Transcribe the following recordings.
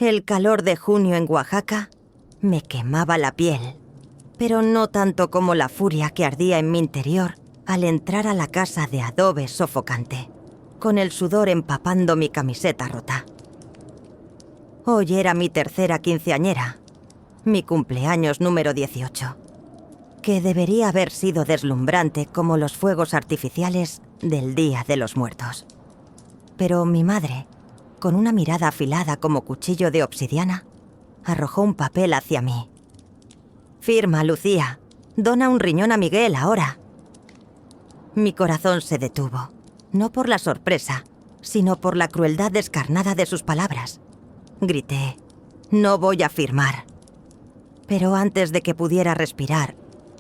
El calor de junio en Oaxaca me quemaba la piel, pero no tanto como la furia que ardía en mi interior al entrar a la casa de adobe sofocante, con el sudor empapando mi camiseta rota. Hoy era mi tercera quinceañera, mi cumpleaños número 18, que debería haber sido deslumbrante como los fuegos artificiales del Día de los Muertos. Pero mi madre, con una mirada afilada como cuchillo de obsidiana, arrojó un papel hacia mí. «Firma, Lucía. Dona un riñón a Miguel ahora». Mi corazón se detuvo, no por la sorpresa, sino por la crueldad descarnada de sus palabras. Grité: «No voy a firmar». Pero antes de que pudiera respirar,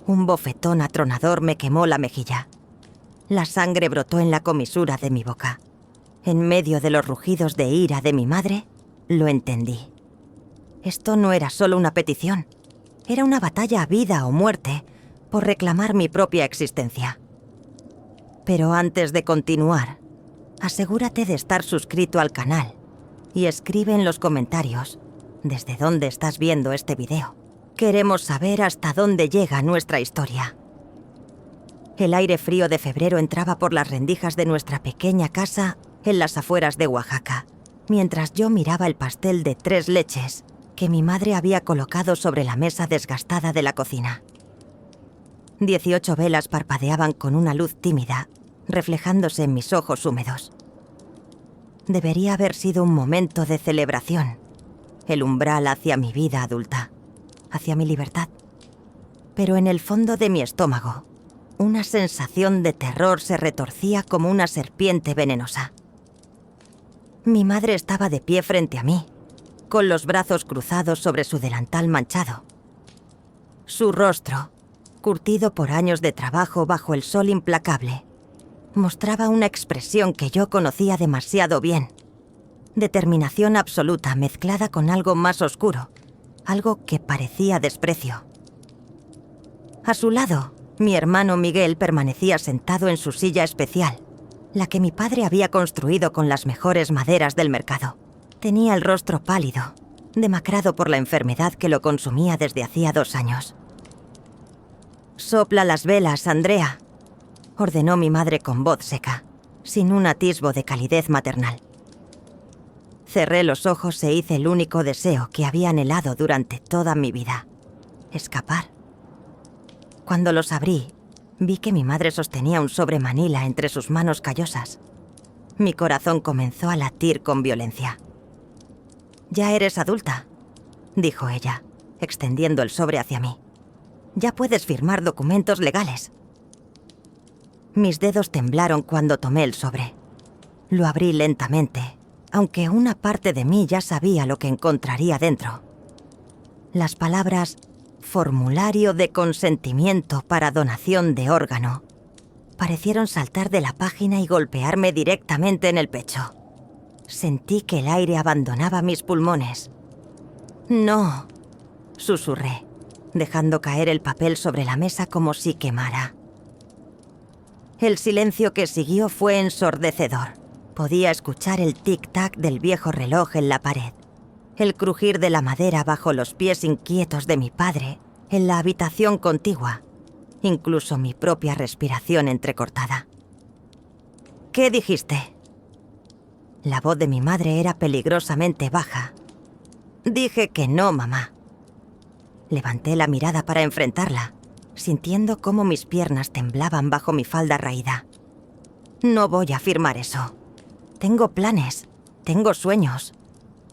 un bofetón atronador me quemó la mejilla. La sangre brotó en la comisura de mi boca. En medio de los rugidos de ira de mi madre, lo entendí. Esto no era solo una petición, era una batalla a vida o muerte por reclamar mi propia existencia. Pero antes de continuar, asegúrate de estar suscrito al canal y escribe en los comentarios desde dónde estás viendo este video. Queremos saber hasta dónde llega nuestra historia. El aire frío de febrero entraba por las rendijas de nuestra pequeña casa en las afueras de Oaxaca, mientras yo miraba el pastel de 3 leches que mi madre había colocado sobre la mesa desgastada de la cocina. 18 velas parpadeaban con una luz tímida, reflejándose en mis ojos húmedos. Debería haber sido un momento de celebración, el umbral hacia mi vida adulta, hacia mi libertad. Pero en el fondo de mi estómago, una sensación de terror se retorcía como una serpiente venenosa. Mi madre estaba de pie frente a mí, con los brazos cruzados sobre su delantal manchado. Su rostro, curtido por años de trabajo bajo el sol implacable, mostraba una expresión que yo conocía demasiado bien. Determinación absoluta mezclada con algo más oscuro, algo que parecía desprecio. A su lado, mi hermano Miguel permanecía sentado en su silla especial, la que mi padre había construido con las mejores maderas del mercado. Tenía el rostro pálido, demacrado por la enfermedad que lo consumía desde hacía 2 años. «Sopla las velas, Andrea», ordenó mi madre con voz seca, sin un atisbo de calidez maternal. Cerré los ojos e hice el único deseo que había anhelado durante toda mi vida: escapar. Cuando los abrí, vi que mi madre sostenía un sobre manila entre sus manos callosas. Mi corazón comenzó a latir con violencia. «Ya eres adulta», dijo ella, extendiendo el sobre hacia mí. «Ya puedes firmar documentos legales». Mis dedos temblaron cuando tomé el sobre. Lo abrí lentamente, aunque una parte de mí ya sabía lo que encontraría dentro. Las palabras «formulario de consentimiento para donación de órgano» parecieron saltar de la página y golpearme directamente en el pecho. Sentí que el aire abandonaba mis pulmones. «No», susurré, dejando caer el papel sobre la mesa como si quemara. El silencio que siguió fue ensordecedor. Podía escuchar el tic-tac del viejo reloj en la pared, el crujir de la madera bajo los pies inquietos de mi padre en la habitación contigua, incluso mi propia respiración entrecortada. «¿Qué dijiste?» La voz de mi madre era peligrosamente baja. «Dije que no, mamá». Levanté la mirada para enfrentarla, sintiendo cómo mis piernas temblaban bajo mi falda raída. «No voy a firmar eso. Tengo planes, tengo sueños.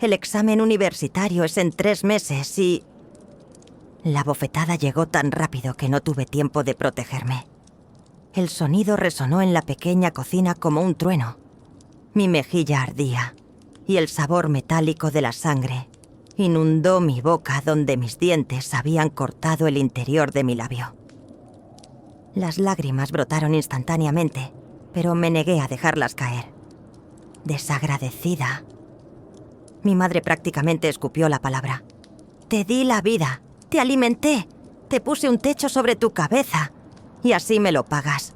El examen universitario es en 3 meses y...» La bofetada llegó tan rápido que no tuve tiempo de protegerme. El sonido resonó en la pequeña cocina como un trueno. Mi mejilla ardía, y el sabor metálico de la sangre inundó mi boca donde mis dientes habían cortado el interior de mi labio. Las lágrimas brotaron instantáneamente, pero me negué a dejarlas caer. «Desagradecida». Mi madre prácticamente escupió la palabra. «Te di la vida, te alimenté, te puse un techo sobre tu cabeza, y así me lo pagas.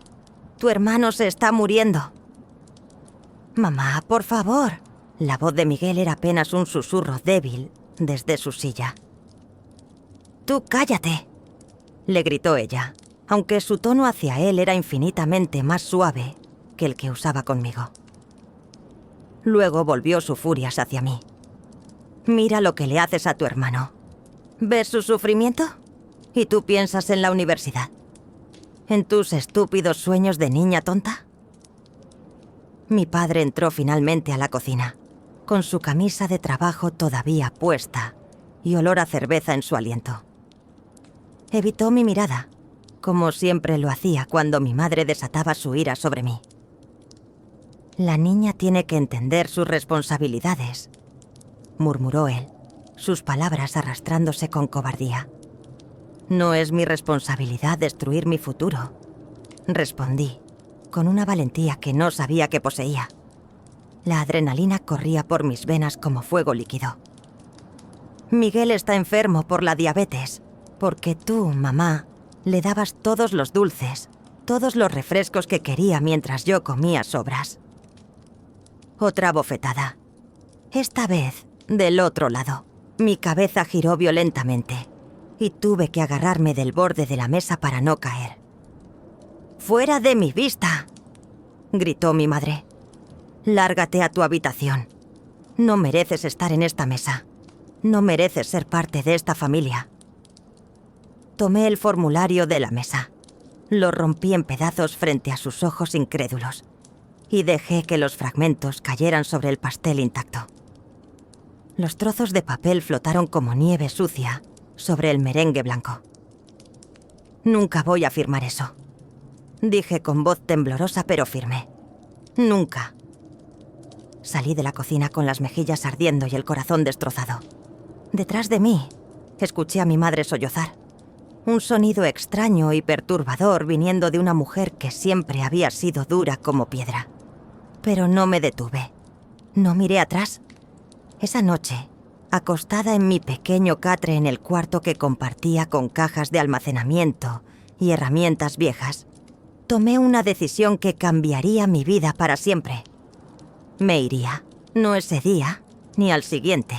Tu hermano se está muriendo». «Mamá, por favor», La voz de Miguel era apenas un susurro débil desde su silla. «¡Tú cállate!», le gritó ella, aunque su tono hacia él era infinitamente más suave que el que usaba conmigo. Luego volvió su furia hacia mí. «Mira lo que le haces a tu hermano. ¿Ves su sufrimiento? ¿Y tú piensas en la universidad? ¿En tus estúpidos sueños de niña tonta?». Mi padre entró finalmente a la cocina, con su camisa de trabajo todavía puesta y olor a cerveza en su aliento. Evitó mi mirada, como siempre lo hacía cuando mi madre desataba su ira sobre mí. «La niña tiene que entender sus responsabilidades», murmuró él, sus palabras arrastrándose con cobardía. «No es mi responsabilidad destruir mi futuro», respondí, con una valentía que no sabía que poseía. La adrenalina corría por mis venas como fuego líquido. «Miguel está enfermo por la diabetes, porque tú, mamá, le dabas todos los dulces, todos los refrescos que quería mientras yo comía sobras». Otra bofetada. Esta vez, del otro lado. Mi cabeza giró violentamente y tuve que agarrarme del borde de la mesa para no caer. «¡Fuera de mi vista!», gritó mi madre. «Lárgate a tu habitación. No mereces estar en esta mesa. No mereces ser parte de esta familia». Tomé el formulario de la mesa. Lo rompí en pedazos frente a sus ojos incrédulos y dejé que los fragmentos cayeran sobre el pastel intacto. Los trozos de papel flotaron como nieve sucia sobre el merengue blanco. «Nunca voy a firmar eso», dije con voz temblorosa pero firme. «Nunca». Salí de la cocina con las mejillas ardiendo y el corazón destrozado. Detrás de mí, escuché a mi madre sollozar. Un sonido extraño y perturbador viniendo de una mujer que siempre había sido dura como piedra. Pero no me detuve. No miré atrás. Esa noche, acostada en mi pequeño catre en el cuarto que compartía con cajas de almacenamiento y herramientas viejas, tomé una decisión que cambiaría mi vida para siempre. Me iría, no ese día, ni al siguiente,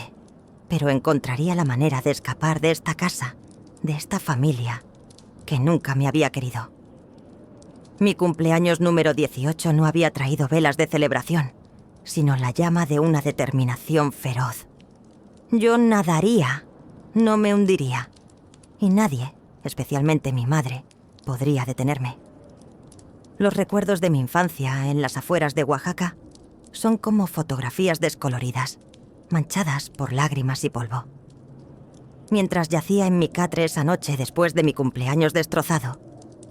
pero encontraría la manera de escapar de esta casa, de esta familia, que nunca me había querido. Mi cumpleaños número 18 no había traído velas de celebración, sino la llama de una determinación feroz. Yo nadaría, no me hundiría, y nadie, especialmente mi madre, podría detenerme. Los recuerdos de mi infancia en las afueras de Oaxaca son como fotografías descoloridas, manchadas por lágrimas y polvo. Mientras yacía en mi catre esa noche después de mi cumpleaños destrozado,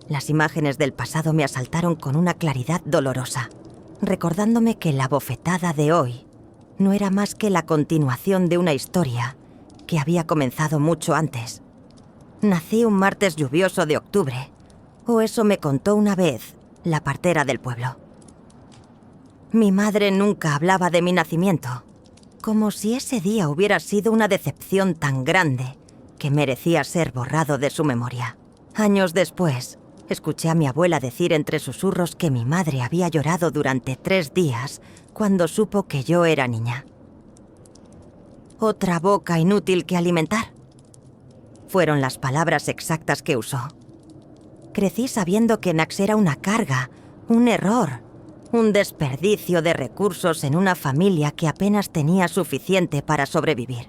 las imágenes del pasado me asaltaron con una claridad dolorosa, recordándome que la bofetada de hoy no era más que la continuación de una historia que había comenzado mucho antes. Nací un martes lluvioso de octubre, o eso me contó una vez la partera del pueblo. Mi madre nunca hablaba de mi nacimiento, como si ese día hubiera sido una decepción tan grande que merecía ser borrado de su memoria. Años después, escuché a mi abuela decir entre susurros que mi madre había llorado durante 3 días cuando supo que yo era niña. «Otra boca inútil que alimentar», fueron las palabras exactas que usó. Crecí sabiendo que Nax era una carga, un error, un desperdicio de recursos en una familia que apenas tenía suficiente para sobrevivir.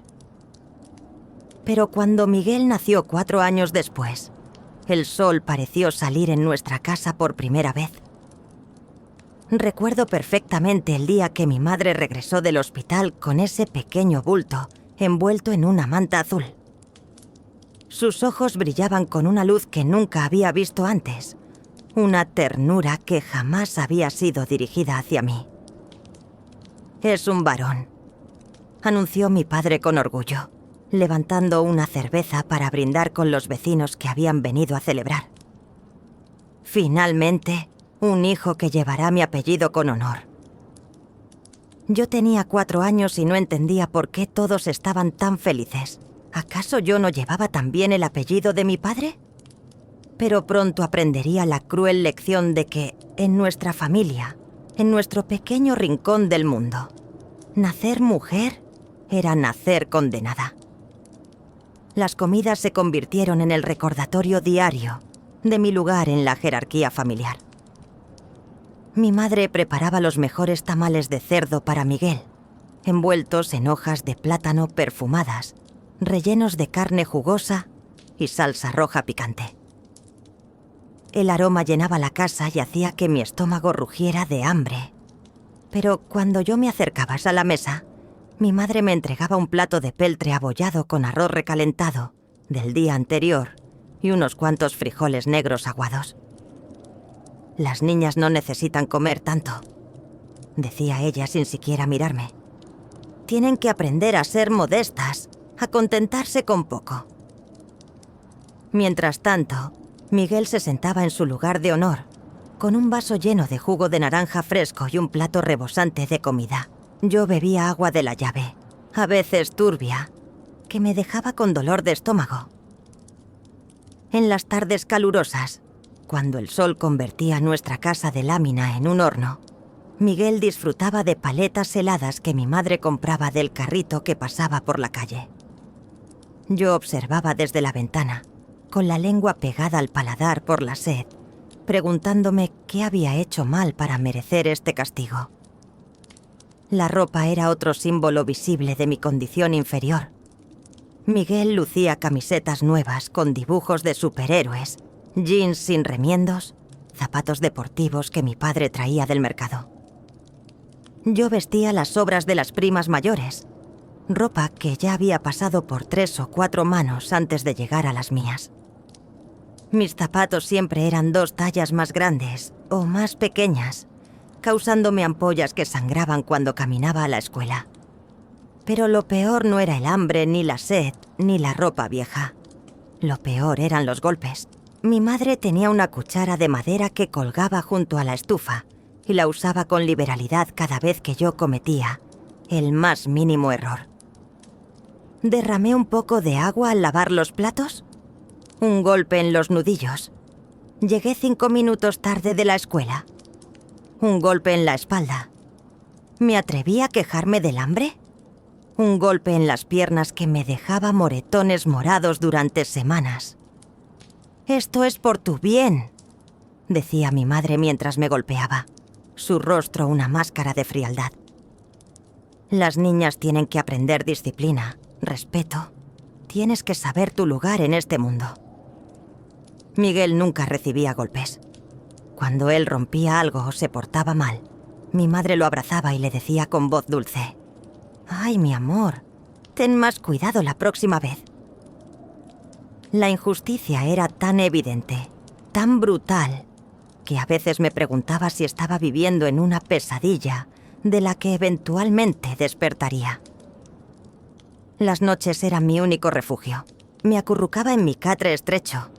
Pero cuando Miguel nació 4 años después, el sol pareció salir en nuestra casa por primera vez. Recuerdo perfectamente el día que mi madre regresó del hospital con ese pequeño bulto envuelto en una manta azul. Sus ojos brillaban con una luz que nunca había visto antes, una ternura que jamás había sido dirigida hacia mí. «Es un varón», anunció mi padre con orgullo, levantando una cerveza para brindar con los vecinos que habían venido a celebrar. «Finalmente, un hijo que llevará mi apellido con honor». Yo tenía 4 años y no entendía por qué todos estaban tan felices. ¿Acaso yo no llevaba también el apellido de mi padre? Pero pronto aprendería la cruel lección de que, en nuestra familia, en nuestro pequeño rincón del mundo, Nacer mujer era nacer condenada. Las comidas se convirtieron en el recordatorio diario de mi lugar en la jerarquía familiar. Mi madre preparaba los mejores tamales de cerdo para Miguel, envueltos en hojas de plátano perfumadas, rellenos de carne jugosa y salsa roja picante. El aroma llenaba la casa y hacía que mi estómago rugiera de hambre. Pero cuando yo me acercaba a la mesa, mi madre me entregaba un plato de peltre abollado con arroz recalentado del día anterior y unos cuantos frijoles negros aguados. «Las niñas no necesitan comer tanto», decía ella sin siquiera mirarme. «Tienen que aprender a ser modestas, a contentarse con poco». Mientras tanto, Miguel se sentaba en su lugar de honor, con un vaso lleno de jugo de naranja fresco y un plato rebosante de comida. Yo bebía agua de la llave, a veces turbia, que me dejaba con dolor de estómago. En las tardes calurosas, cuando el sol convertía nuestra casa de lámina en un horno, Miguel disfrutaba de paletas heladas que mi madre compraba del carrito que pasaba por la calle. Yo observaba desde la ventana, con la lengua pegada al paladar por la sed, preguntándome qué había hecho mal para merecer este castigo. La ropa era otro símbolo visible de mi condición inferior. Miguel lucía camisetas nuevas con dibujos de superhéroes, jeans sin remiendos, zapatos deportivos que mi padre traía del mercado. Yo vestía las sobras de las primas mayores, ropa que ya había pasado por 3 o 4 manos antes de llegar a las mías. Mis zapatos siempre eran 2 tallas más grandes o más pequeñas, causándome ampollas que sangraban cuando caminaba a la escuela. Pero lo peor no era el hambre, ni la sed, ni la ropa vieja. Lo peor eran los golpes. Mi madre tenía una cuchara de madera que colgaba junto a la estufa y la usaba con liberalidad cada vez que yo cometía el más mínimo error. ¿Derramé un poco de agua al lavar los platos? Un golpe en los nudillos. Llegué 5 minutos tarde de la escuela. Un golpe en la espalda. ¿Me atreví a quejarme del hambre? Un golpe en las piernas que me dejaba moretones morados durante semanas. «Esto es por tu bien», decía mi madre mientras me golpeaba, su rostro una máscara de frialdad. Las niñas tienen que aprender disciplina, respeto. Tienes que saber tu lugar en este mundo. Miguel nunca recibía golpes. Cuando él rompía algo o se portaba mal, mi madre lo abrazaba y le decía con voz dulce: «Ay, mi amor, ten más cuidado la próxima vez». La injusticia era tan evidente, tan brutal, que a veces me preguntaba si estaba viviendo en una pesadilla de la que eventualmente despertaría. Las noches eran mi único refugio. Me acurrucaba en mi catre estrecho,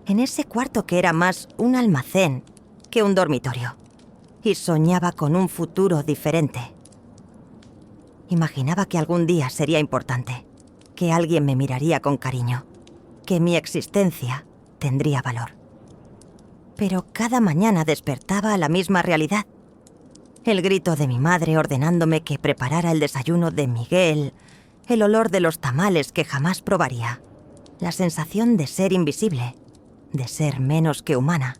en ese cuarto que era más un almacén que un dormitorio, y soñaba con un futuro diferente. Imaginaba que algún día sería importante, que alguien me miraría con cariño, que mi existencia tendría valor. Pero cada mañana despertaba a la misma realidad. El grito de mi madre ordenándome que preparara el desayuno de Miguel, el olor de los tamales que jamás probaría, la sensación de ser invisible, de ser menos que humana.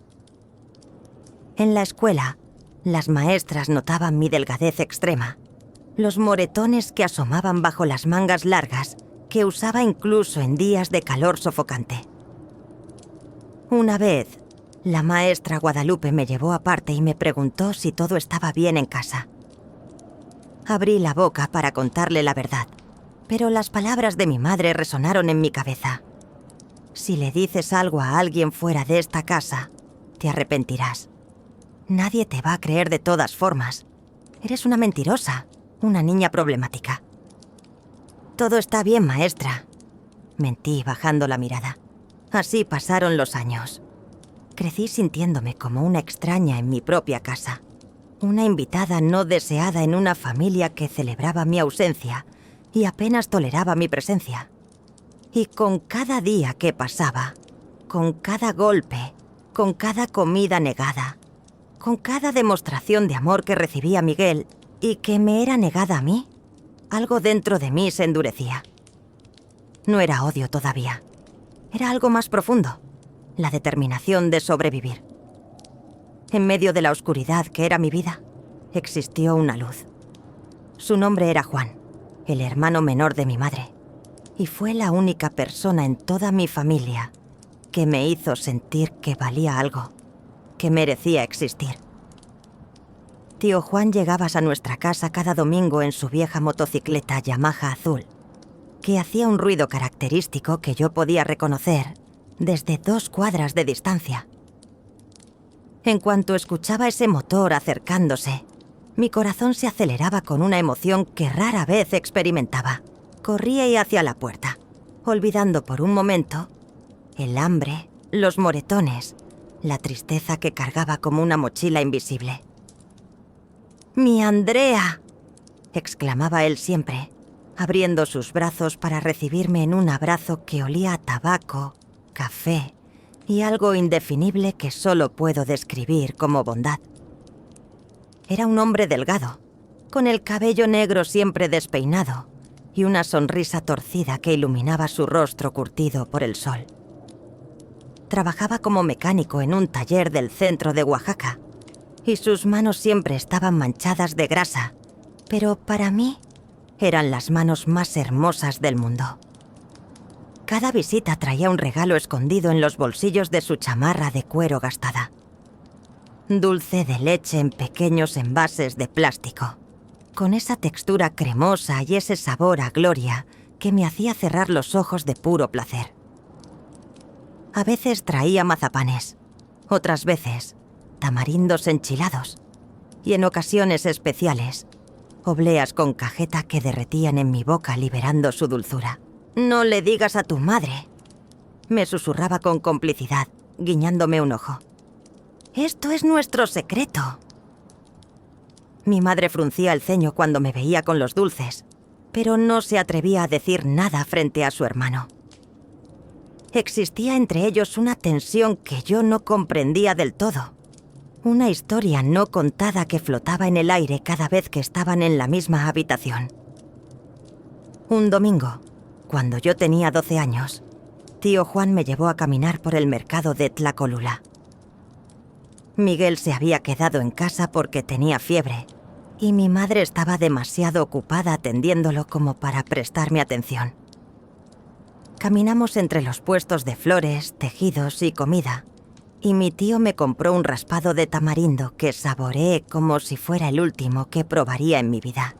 En la escuela, las maestras notaban mi delgadez extrema, los moretones que asomaban bajo las mangas largas que usaba incluso en días de calor sofocante. Una vez, la maestra Guadalupe me llevó aparte y me preguntó si todo estaba bien en casa. Abrí la boca para contarle la verdad, pero las palabras de mi madre resonaron en mi cabeza. Si le dices algo a alguien fuera de esta casa, te arrepentirás. Nadie te va a creer de todas formas. Eres una mentirosa, una niña problemática. Todo está bien, maestra. Mentí bajando la mirada. Así pasaron los años. Crecí sintiéndome como una extraña en mi propia casa. Una invitada no deseada en una familia que celebraba mi ausencia y apenas toleraba mi presencia. Y con cada día que pasaba, con cada golpe, con cada comida negada, con cada demostración de amor que recibía Miguel y que me era negada a mí, algo dentro de mí se endurecía. No era odio todavía. Era algo más profundo, la determinación de sobrevivir. En medio de la oscuridad que era mi vida, existió una luz. Su nombre era Juan, el hermano menor de mi madre, y fue la única persona en toda mi familia que me hizo sentir que valía algo, que merecía existir. Tío Juan llegaba a nuestra casa cada domingo en su vieja motocicleta Yamaha azul, que hacía un ruido característico que yo podía reconocer desde 2 cuadras de distancia. En cuanto escuchaba ese motor acercándose, mi corazón se aceleraba con una emoción que rara vez experimentaba. Corría hacia la puerta, olvidando por un momento el hambre, los moretones, la tristeza que cargaba como una mochila invisible. ¡Mi Andrea!, exclamaba él siempre, abriendo sus brazos para recibirme en un abrazo que olía a tabaco, café y algo indefinible que solo puedo describir como bondad. Era un hombre delgado, con el cabello negro siempre despeinado y una sonrisa torcida que iluminaba su rostro curtido por el sol. Trabajaba como mecánico en un taller del centro de Oaxaca y sus manos siempre estaban manchadas de grasa, pero para mí eran las manos más hermosas del mundo. Cada visita traía un regalo escondido en los bolsillos de su chamarra de cuero gastada. Dulce de leche en pequeños envases de plástico, con esa textura cremosa y ese sabor a gloria que me hacía cerrar los ojos de puro placer. A veces traía mazapanes, otras veces tamarindos enchilados y en ocasiones especiales, obleas con cajeta que derretían en mi boca liberando su dulzura. «No le digas a tu madre», me susurraba con complicidad, guiñándome un ojo. «Esto es nuestro secreto». Mi madre fruncía el ceño cuando me veía con los dulces, pero no se atrevía a decir nada frente a su hermano. Existía entre ellos una tensión que yo no comprendía del todo. Una historia no contada que flotaba en el aire cada vez que estaban en la misma habitación. Un domingo, cuando yo tenía 12 años, tío Juan me llevó a caminar por el mercado de Tlacolula. Miguel se había quedado en casa porque tenía fiebre, y mi madre estaba demasiado ocupada atendiéndolo como para prestarme atención. Caminamos entre los puestos de flores, tejidos y comida, y mi tío me compró un raspado de tamarindo que saboreé como si fuera el último que probaría en mi vida.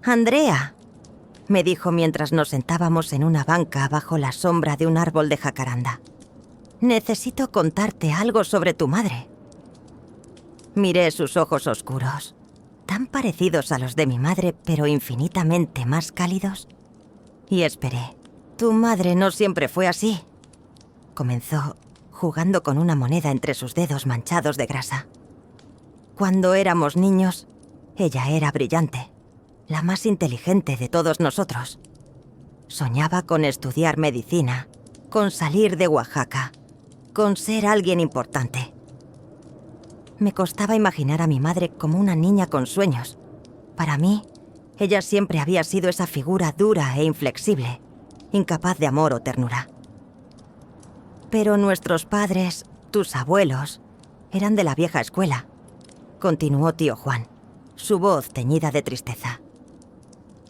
«Andrea», me dijo mientras nos sentábamos en una banca bajo la sombra de un árbol de jacaranda, «necesito contarte algo sobre tu madre». Miré sus ojos oscuros, tan parecidos a los de mi madre, pero infinitamente más cálidos, y esperé. «Tu madre no siempre fue así», comenzó, jugando con una moneda entre sus dedos manchados de grasa. «Cuando éramos niños, ella era brillante, la más inteligente de todos nosotros. Soñaba con estudiar medicina, con salir de Oaxaca, con ser alguien importante. Me costaba imaginar a mi madre como una niña con sueños. Para mí, ella siempre había sido esa figura dura e inflexible, incapaz de amor o ternura. Pero nuestros padres, tus abuelos, eran de la vieja escuela», continuó tío Juan, su voz teñida de tristeza.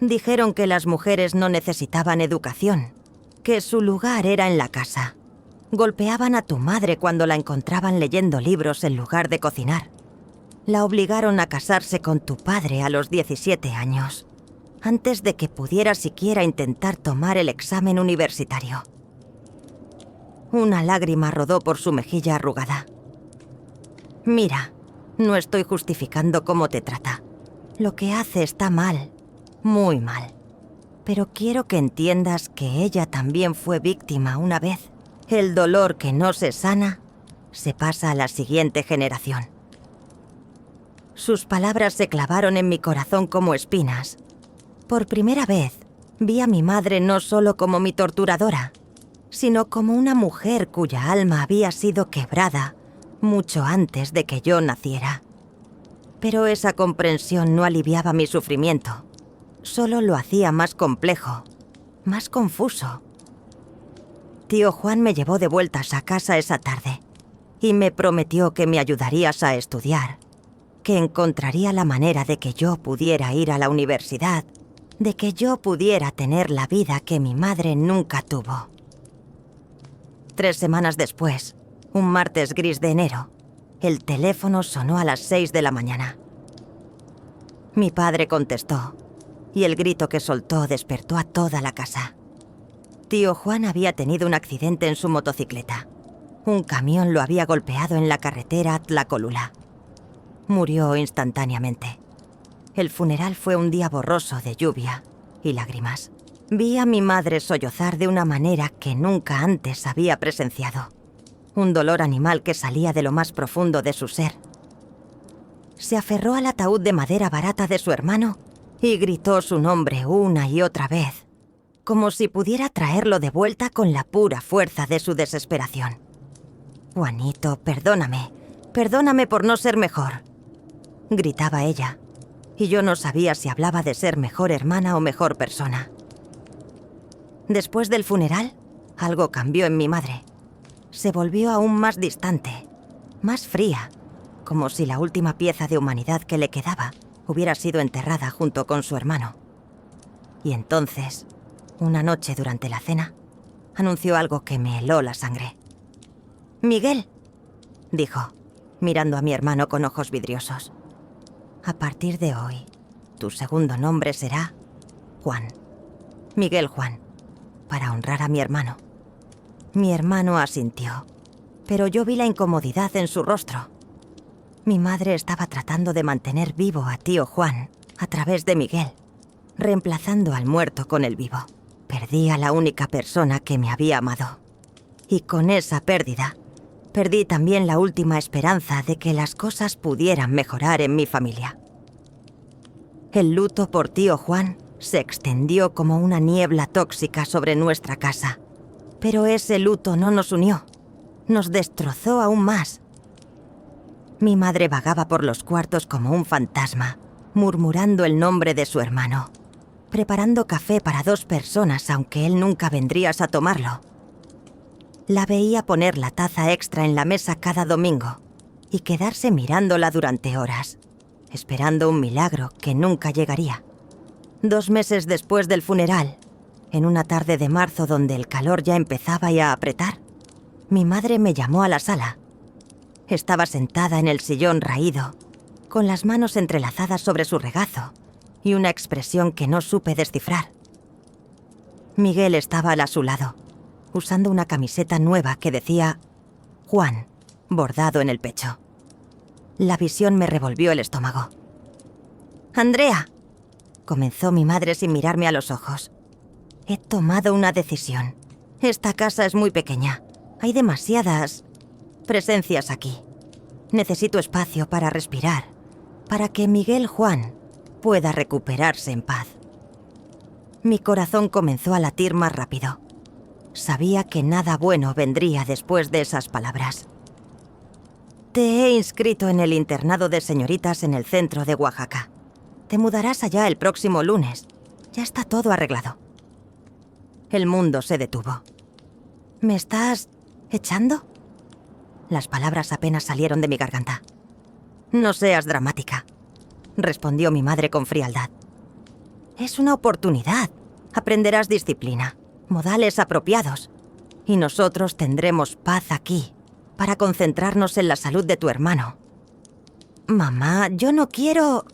«Dijeron que las mujeres no necesitaban educación, que su lugar era en la casa. Golpeaban a tu madre cuando la encontraban leyendo libros en lugar de cocinar. La obligaron a casarse con tu padre a los 17 años, antes de que pudiera siquiera intentar tomar el examen universitario». Una lágrima rodó por su mejilla arrugada. «Mira, no estoy justificando cómo te trata. Lo que hace está mal, muy mal. Pero quiero que entiendas que ella también fue víctima una vez. El dolor que no se sana se pasa a la siguiente generación». Sus palabras se clavaron en mi corazón como espinas. Por primera vez, vi a mi madre no solo como mi torturadora, sino como una mujer cuya alma había sido quebrada mucho antes de que yo naciera. Pero esa comprensión no aliviaba mi sufrimiento, solo lo hacía más complejo, más confuso. Tío Juan me llevó de vueltas a casa esa tarde y me prometió que me ayudarías a estudiar, que encontraría la manera de que yo pudiera ir a la universidad, de que yo pudiera tener la vida que mi madre nunca tuvo. 3 semanas después, un martes gris de enero, el teléfono sonó a las 6 de la mañana. Mi padre contestó, y el grito que soltó despertó a toda la casa. Tío Juan había tenido un accidente en su motocicleta. Un camión lo había golpeado en la carretera Tlacolula. Murió instantáneamente. El funeral fue un día borroso de lluvia y lágrimas. Vi a mi madre sollozar de una manera que nunca antes había presenciado. Un dolor animal que salía de lo más profundo de su ser. Se aferró al ataúd de madera barata de su hermano y gritó su nombre una y otra vez, como si pudiera traerlo de vuelta con la pura fuerza de su desesperación. «Juanito, perdóname. Perdóname por no ser mejor», gritaba ella, y yo no sabía si hablaba de ser mejor hermana o mejor persona. Después del funeral, algo cambió en mi madre. Se volvió aún más distante, más fría, como si la última pieza de humanidad que le quedaba hubiera sido enterrada junto con su hermano. Y entonces, una noche durante la cena, anunció algo que me heló la sangre. «Miguel», dijo, mirando a mi hermano con ojos vidriosos. «A partir de hoy, tu segundo nombre será Juan. Miguel Juan, para honrar a mi hermano». Mi hermano asintió, pero yo vi la incomodidad en su rostro. Mi madre estaba tratando de mantener vivo a tío Juan a través de Miguel, reemplazando al muerto con el vivo. Perdí a la única persona que me había amado. Y con esa pérdida, perdí también la última esperanza de que las cosas pudieran mejorar en mi familia. El luto por tío Juan se extendió como una niebla tóxica sobre nuestra casa. Pero ese luto no nos unió, nos destrozó aún más. Mi madre vagaba por los cuartos como un fantasma, murmurando el nombre de su hermano, preparando café para 2 personas aunque él nunca vendría a tomarlo. La veía poner la taza extra en la mesa cada domingo y quedarse mirándola durante horas, esperando un milagro que nunca llegaría. 2 meses después del funeral, en una tarde de marzo donde el calor ya empezaba a apretar, mi madre me llamó a la sala. Estaba sentada en el sillón raído, con las manos entrelazadas sobre su regazo y una expresión que no supe descifrar. Miguel estaba a su lado, usando una camiseta nueva que decía Juan, bordado en el pecho. La visión me revolvió el estómago. «Andrea», comenzó mi madre sin mirarme a los ojos. «He tomado una decisión. Esta casa es muy pequeña. Hay demasiadas presencias aquí. Necesito espacio para respirar, para que Miguel Juan pueda recuperarse en paz». Mi corazón comenzó a latir más rápido. Sabía que nada bueno vendría después de esas palabras. «Te he inscrito en el internado de señoritas en el centro de Oaxaca. Te mudarás allá el próximo lunes. Ya está todo arreglado». El mundo se detuvo. «¿Me estás echando?». Las palabras apenas salieron de mi garganta. «No seas dramática», respondió mi madre con frialdad. «Es una oportunidad. Aprenderás disciplina, modales apropiados, y nosotros tendremos paz aquí para concentrarnos en la salud de tu hermano». «Mamá, yo no quiero...».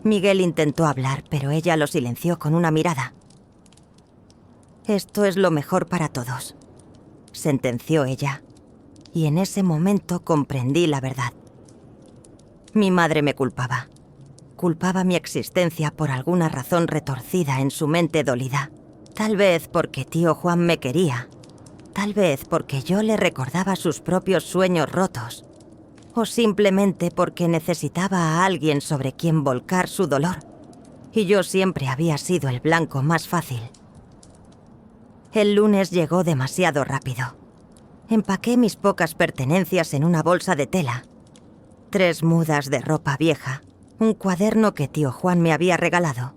Miguel intentó hablar, pero ella lo silenció con una mirada. «Esto es lo mejor para todos», sentenció ella, y en ese momento comprendí la verdad. Mi madre me culpaba. Culpaba mi existencia por alguna razón retorcida en su mente dolida. Tal vez porque tío Juan me quería. Tal vez porque yo le recordaba sus propios sueños rotos. O simplemente porque necesitaba a alguien sobre quien volcar su dolor. Y yo siempre había sido el blanco más fácil. El lunes llegó demasiado rápido. Empaqué mis pocas pertenencias en una bolsa de tela. 3 mudas de ropa vieja, un cuaderno que tío Juan me había regalado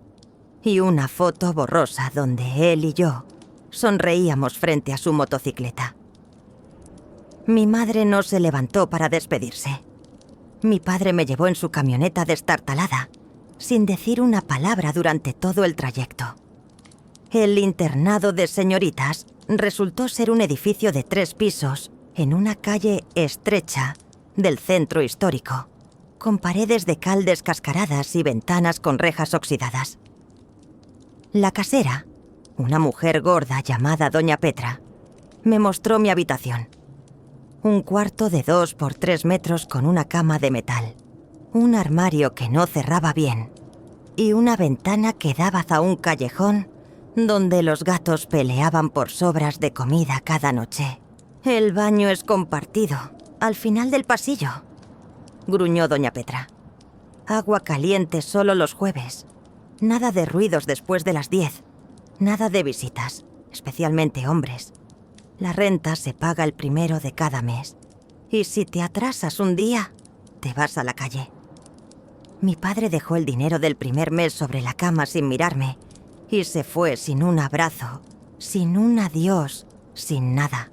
y una foto borrosa donde él y yo sonreíamos frente a su motocicleta. Mi madre no se levantó para despedirse. Mi padre me llevó en su camioneta destartalada, sin decir una palabra durante todo el trayecto. El internado de señoritas resultó ser un edificio de 3 pisos en una calle estrecha del centro histórico, con paredes de cal descascaradas y ventanas con rejas oxidadas. La casera, una mujer gorda llamada Doña Petra, me mostró mi habitación. Un cuarto de 2 por 3 metros con una cama de metal, un armario que no cerraba bien y una ventana que daba a un callejón donde los gatos peleaban por sobras de comida cada noche. «El baño es compartido, al final del pasillo», gruñó Doña Petra. «Agua caliente solo los jueves. Nada de ruidos después de las 10. Nada de visitas, especialmente hombres. La renta se paga el 1 de cada mes. Y si te atrasas un día, te vas a la calle». Mi padre dejó el dinero del 1er mes sobre la cama sin mirarme y se fue sin un abrazo, sin un adiós, sin nada.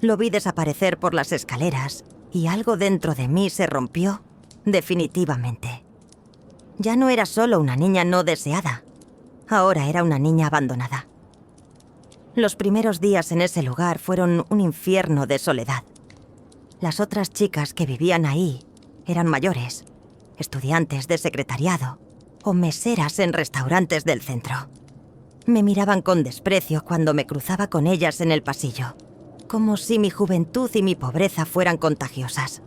Lo vi desaparecer por las escaleras y algo dentro de mí se rompió definitivamente. Ya no era solo una niña no deseada, ahora era una niña abandonada. Los primeros días en ese lugar fueron un infierno de soledad. Las otras chicas que vivían ahí eran mayores, estudiantes de secretariado o meseras en restaurantes del centro. Me miraban con desprecio cuando me cruzaba con ellas en el pasillo, como si mi juventud y mi pobreza fueran contagiosas.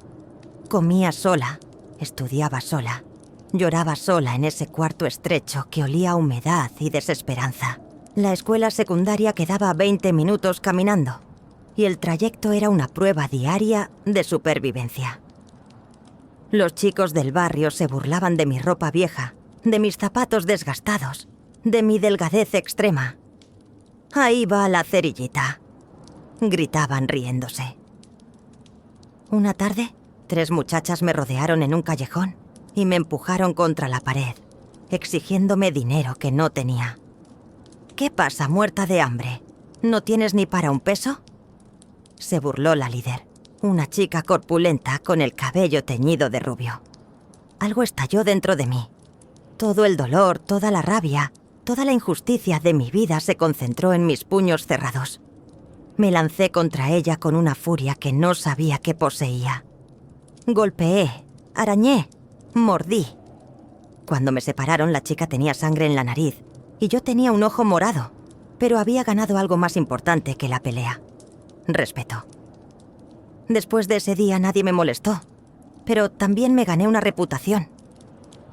Comía sola, estudiaba sola, lloraba sola en ese cuarto estrecho que olía a humedad y desesperanza. La escuela secundaria quedaba a 20 minutos caminando y el trayecto era una prueba diaria de supervivencia. Los chicos del barrio se burlaban de mi ropa vieja, de mis zapatos desgastados, de mi delgadez extrema. «Ahí va la cerillita», gritaban riéndose. Una tarde, 3 muchachas me rodearon en un callejón y me empujaron contra la pared, exigiéndome dinero que no tenía. «¿Qué pasa, muerta de hambre? ¿No tienes ni para un peso?», se burló la líder, una chica corpulenta con el cabello teñido de rubio. Algo estalló dentro de mí. Todo el dolor, toda la rabia, toda la injusticia de mi vida se concentró en mis puños cerrados. Me lancé contra ella con una furia que no sabía que poseía. Golpeé, arañé, mordí. Cuando me separaron, la chica tenía sangre en la nariz y yo tenía un ojo morado, pero había ganado algo más importante que la pelea: respeto. Después de ese día nadie me molestó, pero también me gané una reputación.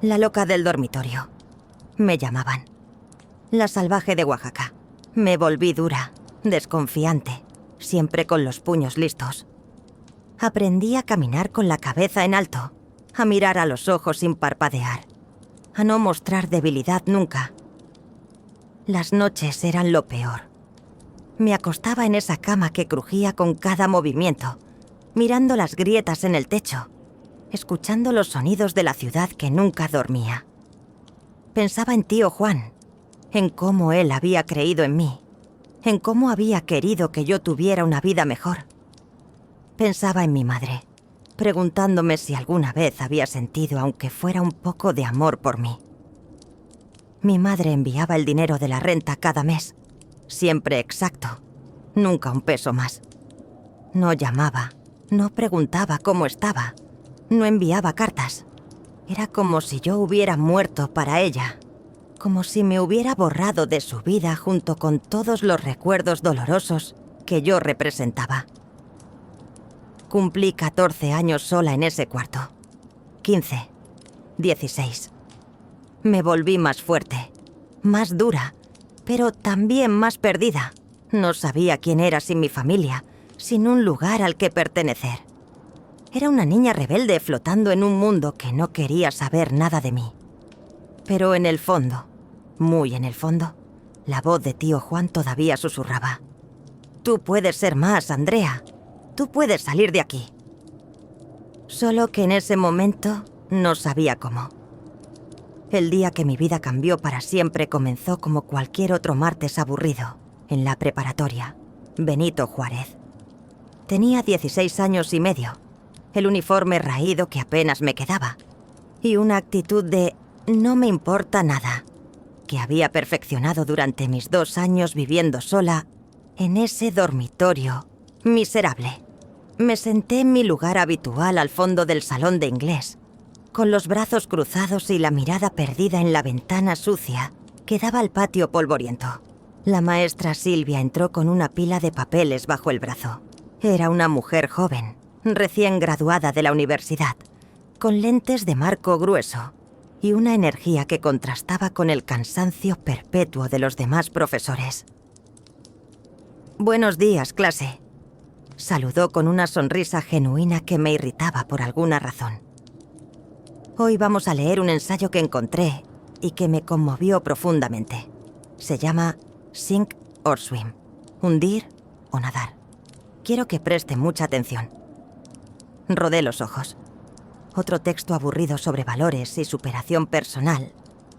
La loca del dormitorio. Me llamaban. La salvaje de Oaxaca. Me volví dura, desconfiante, siempre con los puños listos. Aprendí a caminar con la cabeza en alto, a mirar a los ojos sin parpadear, a no mostrar debilidad nunca. Las noches eran lo peor. Me acostaba en esa cama que crujía con cada movimiento, mirando las grietas en el techo, escuchando los sonidos de la ciudad que nunca dormía. Pensaba en tío Juan, en cómo él había creído en mí, en cómo había querido que yo tuviera una vida mejor. Pensaba en mi madre, preguntándome si alguna vez había sentido, aunque fuera un poco de amor por mí. Mi madre enviaba el dinero de la renta cada mes, siempre exacto, nunca un peso más. No llamaba, no preguntaba cómo estaba, no enviaba cartas. Era como si yo hubiera muerto para ella, como si me hubiera borrado de su vida junto con todos los recuerdos dolorosos que yo representaba. Cumplí 14 años sola en ese cuarto. 15, 16. Me volví más fuerte, más dura, pero también más perdida. No sabía quién era sin mi familia, sin un lugar al que pertenecer. Era una niña rebelde flotando en un mundo que no quería saber nada de mí. Pero en el fondo, muy en el fondo, la voz de tío Juan todavía susurraba: «Tú puedes ser más, Andrea. Tú puedes salir de aquí». Solo que en ese momento no sabía cómo. El día que mi vida cambió para siempre comenzó como cualquier otro martes aburrido, en la preparatoria, Benito Juárez. Tenía 16 años y medio, el uniforme raído que apenas me quedaba, y una actitud de no me importa nada, que había perfeccionado durante mis 2 años viviendo sola en ese dormitorio miserable. Me senté en mi lugar habitual al fondo del salón de inglés, con los brazos cruzados y la mirada perdida en la ventana sucia que daba al patio polvoriento. La maestra Silvia entró con una pila de papeles bajo el brazo. Era una mujer joven, recién graduada de la universidad, con lentes de marco grueso y una energía que contrastaba con el cansancio perpetuo de los demás profesores. «Buenos días, clase», saludó con una sonrisa genuina que me irritaba por alguna razón. «Hoy vamos a leer un ensayo que encontré y que me conmovió profundamente. Se llama Sink or Swim, hundir o nadar. Quiero que preste mucha atención». Rodé los ojos. Otro texto aburrido sobre valores y superación personal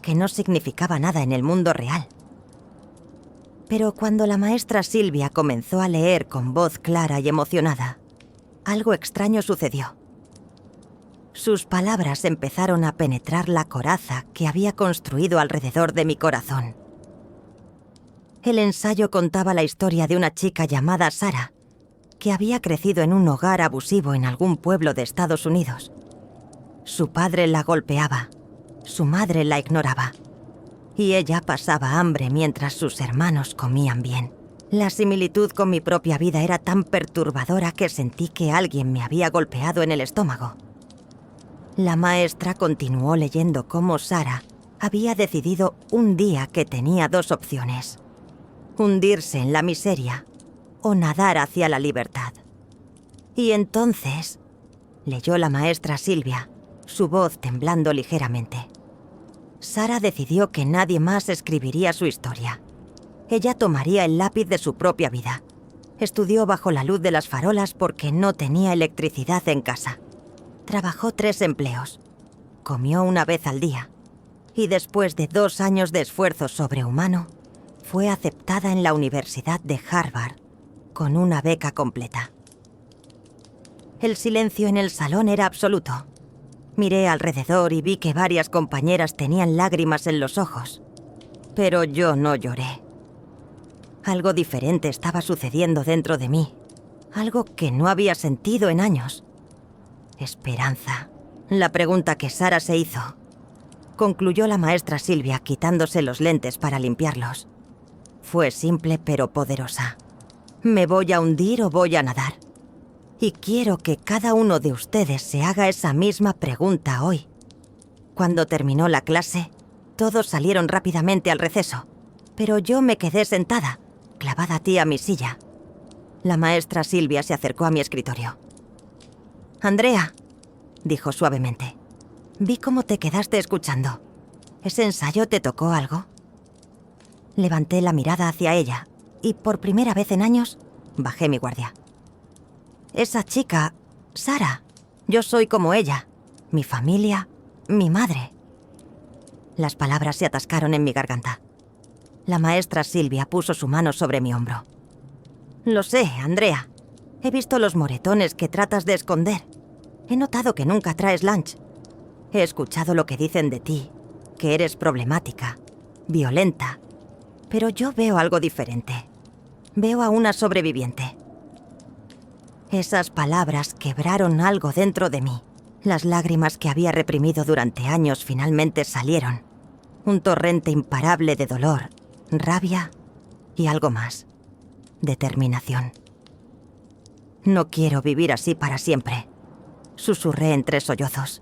que no significaba nada en el mundo real. Pero cuando la maestra Silvia comenzó a leer con voz clara y emocionada, algo extraño sucedió. Sus palabras empezaron a penetrar la coraza que había construido alrededor de mi corazón. El ensayo contaba la historia de una chica llamada Sara, que había crecido en un hogar abusivo en algún pueblo de Estados Unidos. Su padre la golpeaba, su madre la ignoraba, y ella pasaba hambre mientras sus hermanos comían bien. La similitud con mi propia vida era tan perturbadora que sentí que alguien me había golpeado en el estómago. La maestra continuó leyendo cómo Sara había decidido un día que tenía 2 opciones: hundirse en la miseria o nadar hacia la libertad. Y entonces, leyó la maestra Silvia, su voz temblando ligeramente. Sara decidió que nadie más escribiría su historia. Ella tomaría el lápiz de su propia vida. Estudió bajo la luz de las farolas porque no tenía electricidad en casa. Trabajó 3 empleos. Comió una vez al día. Y después de 2 años de esfuerzo sobrehumano, fue aceptada en la Universidad de Harvard con una beca completa. El silencio en el salón era absoluto. Miré alrededor y vi que varias compañeras tenían lágrimas en los ojos, pero yo no lloré. Algo diferente estaba sucediendo dentro de mí, algo que no había sentido en años. Esperanza, la pregunta que Sara se hizo. Concluyó la maestra Silvia quitándose los lentes para limpiarlos. Fue simple pero poderosa. ¿Me voy a hundir o voy a nadar? Y quiero que cada uno de ustedes se haga esa misma pregunta hoy. Cuando terminó la clase, todos salieron rápidamente al receso, pero yo me quedé sentada, clavada a mi silla. La maestra Silvia se acercó a mi escritorio. «Andrea», dijo suavemente, «vi cómo te quedaste escuchando. ¿Ese ensayo te tocó algo?» Levanté la mirada hacia ella y, por primera vez en años, bajé mi guardia. «Esa chica, Sara, yo soy como ella, mi familia, mi madre». Las palabras se atascaron en mi garganta. La maestra Silvia puso su mano sobre mi hombro. «Lo sé, Andrea. He visto los moretones que tratas de esconder. He notado que nunca traes lunch. He escuchado lo que dicen de ti, que eres problemática, violenta. Pero yo veo algo diferente. Veo a una sobreviviente». Esas palabras quebraron algo dentro de mí. Las lágrimas que había reprimido durante años finalmente salieron. Un torrente imparable de dolor, rabia y algo más. Determinación. «No quiero vivir así para siempre», susurré entre sollozos.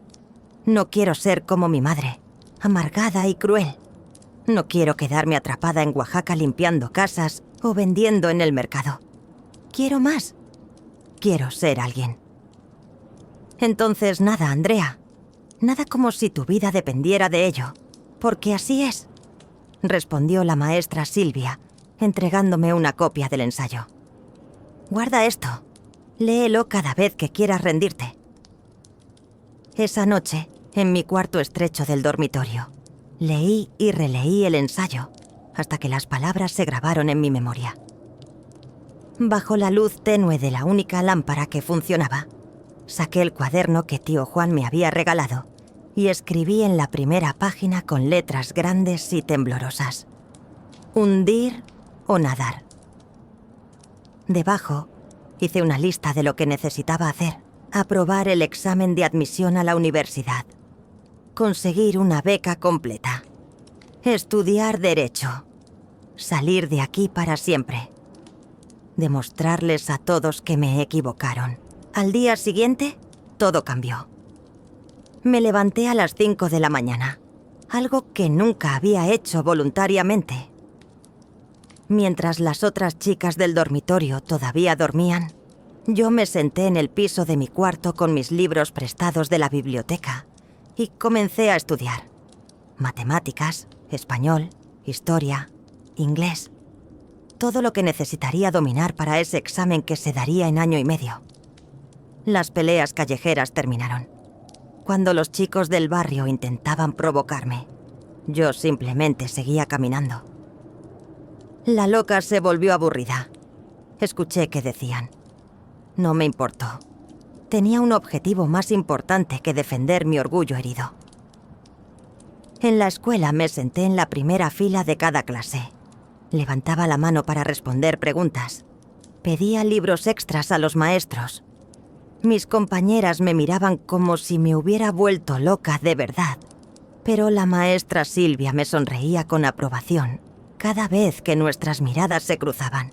«No quiero ser como mi madre, amargada y cruel. No quiero quedarme atrapada en Oaxaca limpiando casas o vendiendo en el mercado. Quiero más. Quiero ser alguien». «Entonces nada, Andrea. Nada como si tu vida dependiera de ello, porque así es», respondió la maestra Silvia, entregándome una copia del ensayo. «Guarda esto. Léelo cada vez que quieras rendirte». Esa noche, en mi cuarto estrecho del dormitorio, Leí y releí el ensayo, hasta que las palabras se grabaron en mi memoria. Bajo la luz tenue de la única lámpara que funcionaba, saqué el cuaderno que tío Juan me había regalado y escribí en la primera página con letras grandes y temblorosas: hundir o nadar. Debajo, hice una lista de lo que necesitaba hacer: aprobar el examen de admisión a la universidad, conseguir una beca completa, estudiar Derecho, salir de aquí para siempre, demostrarles a todos que me equivocaron. Al día siguiente, todo cambió. Me levanté a las 5 de la mañana, algo que nunca había hecho voluntariamente. Mientras las otras chicas del dormitorio todavía dormían, yo me senté en el piso de mi cuarto con mis libros prestados de la biblioteca y comencé a estudiar matemáticas, español, historia, inglés. Todo lo que necesitaría dominar para ese examen que se daría en año y medio. Las peleas callejeras terminaron. Cuando los chicos del barrio intentaban provocarme, yo simplemente seguía caminando. La loca se volvió aburrida. Escuché que decían. No me importó. Tenía un objetivo más importante que defender mi orgullo herido. En la escuela me senté en la primera fila de cada clase. Levantaba la mano para responder preguntas. Pedía libros extras a los maestros. Mis compañeras me miraban como si me hubiera vuelto loca de verdad. Pero la maestra Silvia me sonreía con aprobación cada vez que nuestras miradas se cruzaban.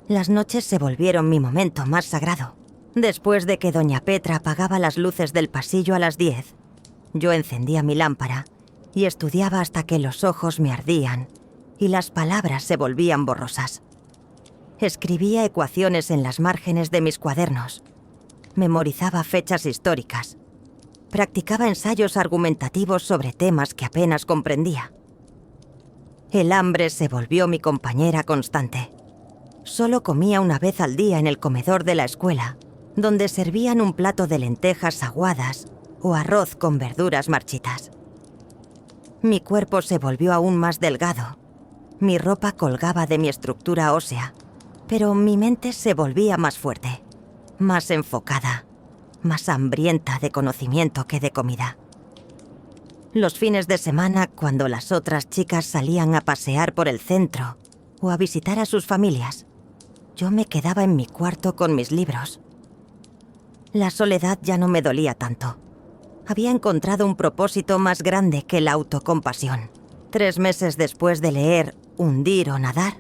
Las noches se volvieron mi momento más sagrado. Después de que doña Petra apagaba las luces del pasillo a las 10, yo encendía mi lámpara y estudiaba hasta que los ojos me ardían y las palabras se volvían borrosas. Escribía ecuaciones en las márgenes de mis cuadernos. Memorizaba fechas históricas. Practicaba ensayos argumentativos sobre temas que apenas comprendía. El hambre se volvió mi compañera constante. Solo comía una vez al día en el comedor de la escuela, donde servían un plato de lentejas aguadas o arroz con verduras marchitas. Mi cuerpo se volvió aún más delgado. Mi ropa colgaba de mi estructura ósea, pero mi mente se volvía más fuerte, más enfocada, más hambrienta de conocimiento que de comida. Los fines de semana, cuando las otras chicas salían a pasear por el centro o a visitar a sus familias, yo me quedaba en mi cuarto con mis libros. La soledad ya no me dolía tanto. Había encontrado un propósito más grande que la autocompasión. 3 meses después de leer Hundir o nadar,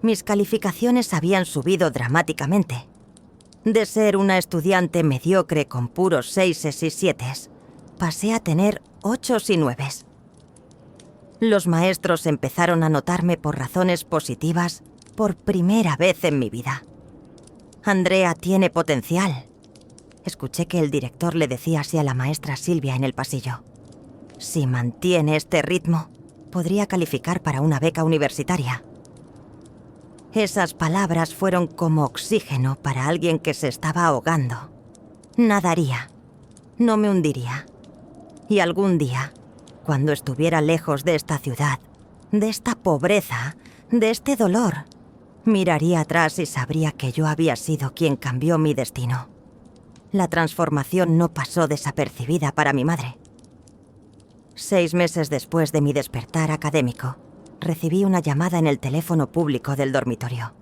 mis calificaciones habían subido dramáticamente. De ser una estudiante mediocre con puros 6 y 7, pasé a tener 8 y 9. Los maestros empezaron a notarme por razones positivas por primera vez en mi vida. Andrea tiene potencial. Escuché que el director le decía así a la maestra Silvia en el pasillo. Si mantiene este ritmo, podría calificar para una beca universitaria. Esas palabras fueron como oxígeno para alguien que se estaba ahogando. Nadaría. No me hundiría. Y algún día, cuando estuviera lejos de esta ciudad, de esta pobreza, de este dolor, miraría atrás y sabría que yo había sido quien cambió mi destino. La transformación no pasó desapercibida para mi madre. 6 meses después de mi despertar académico, recibí una llamada en el teléfono público del dormitorio.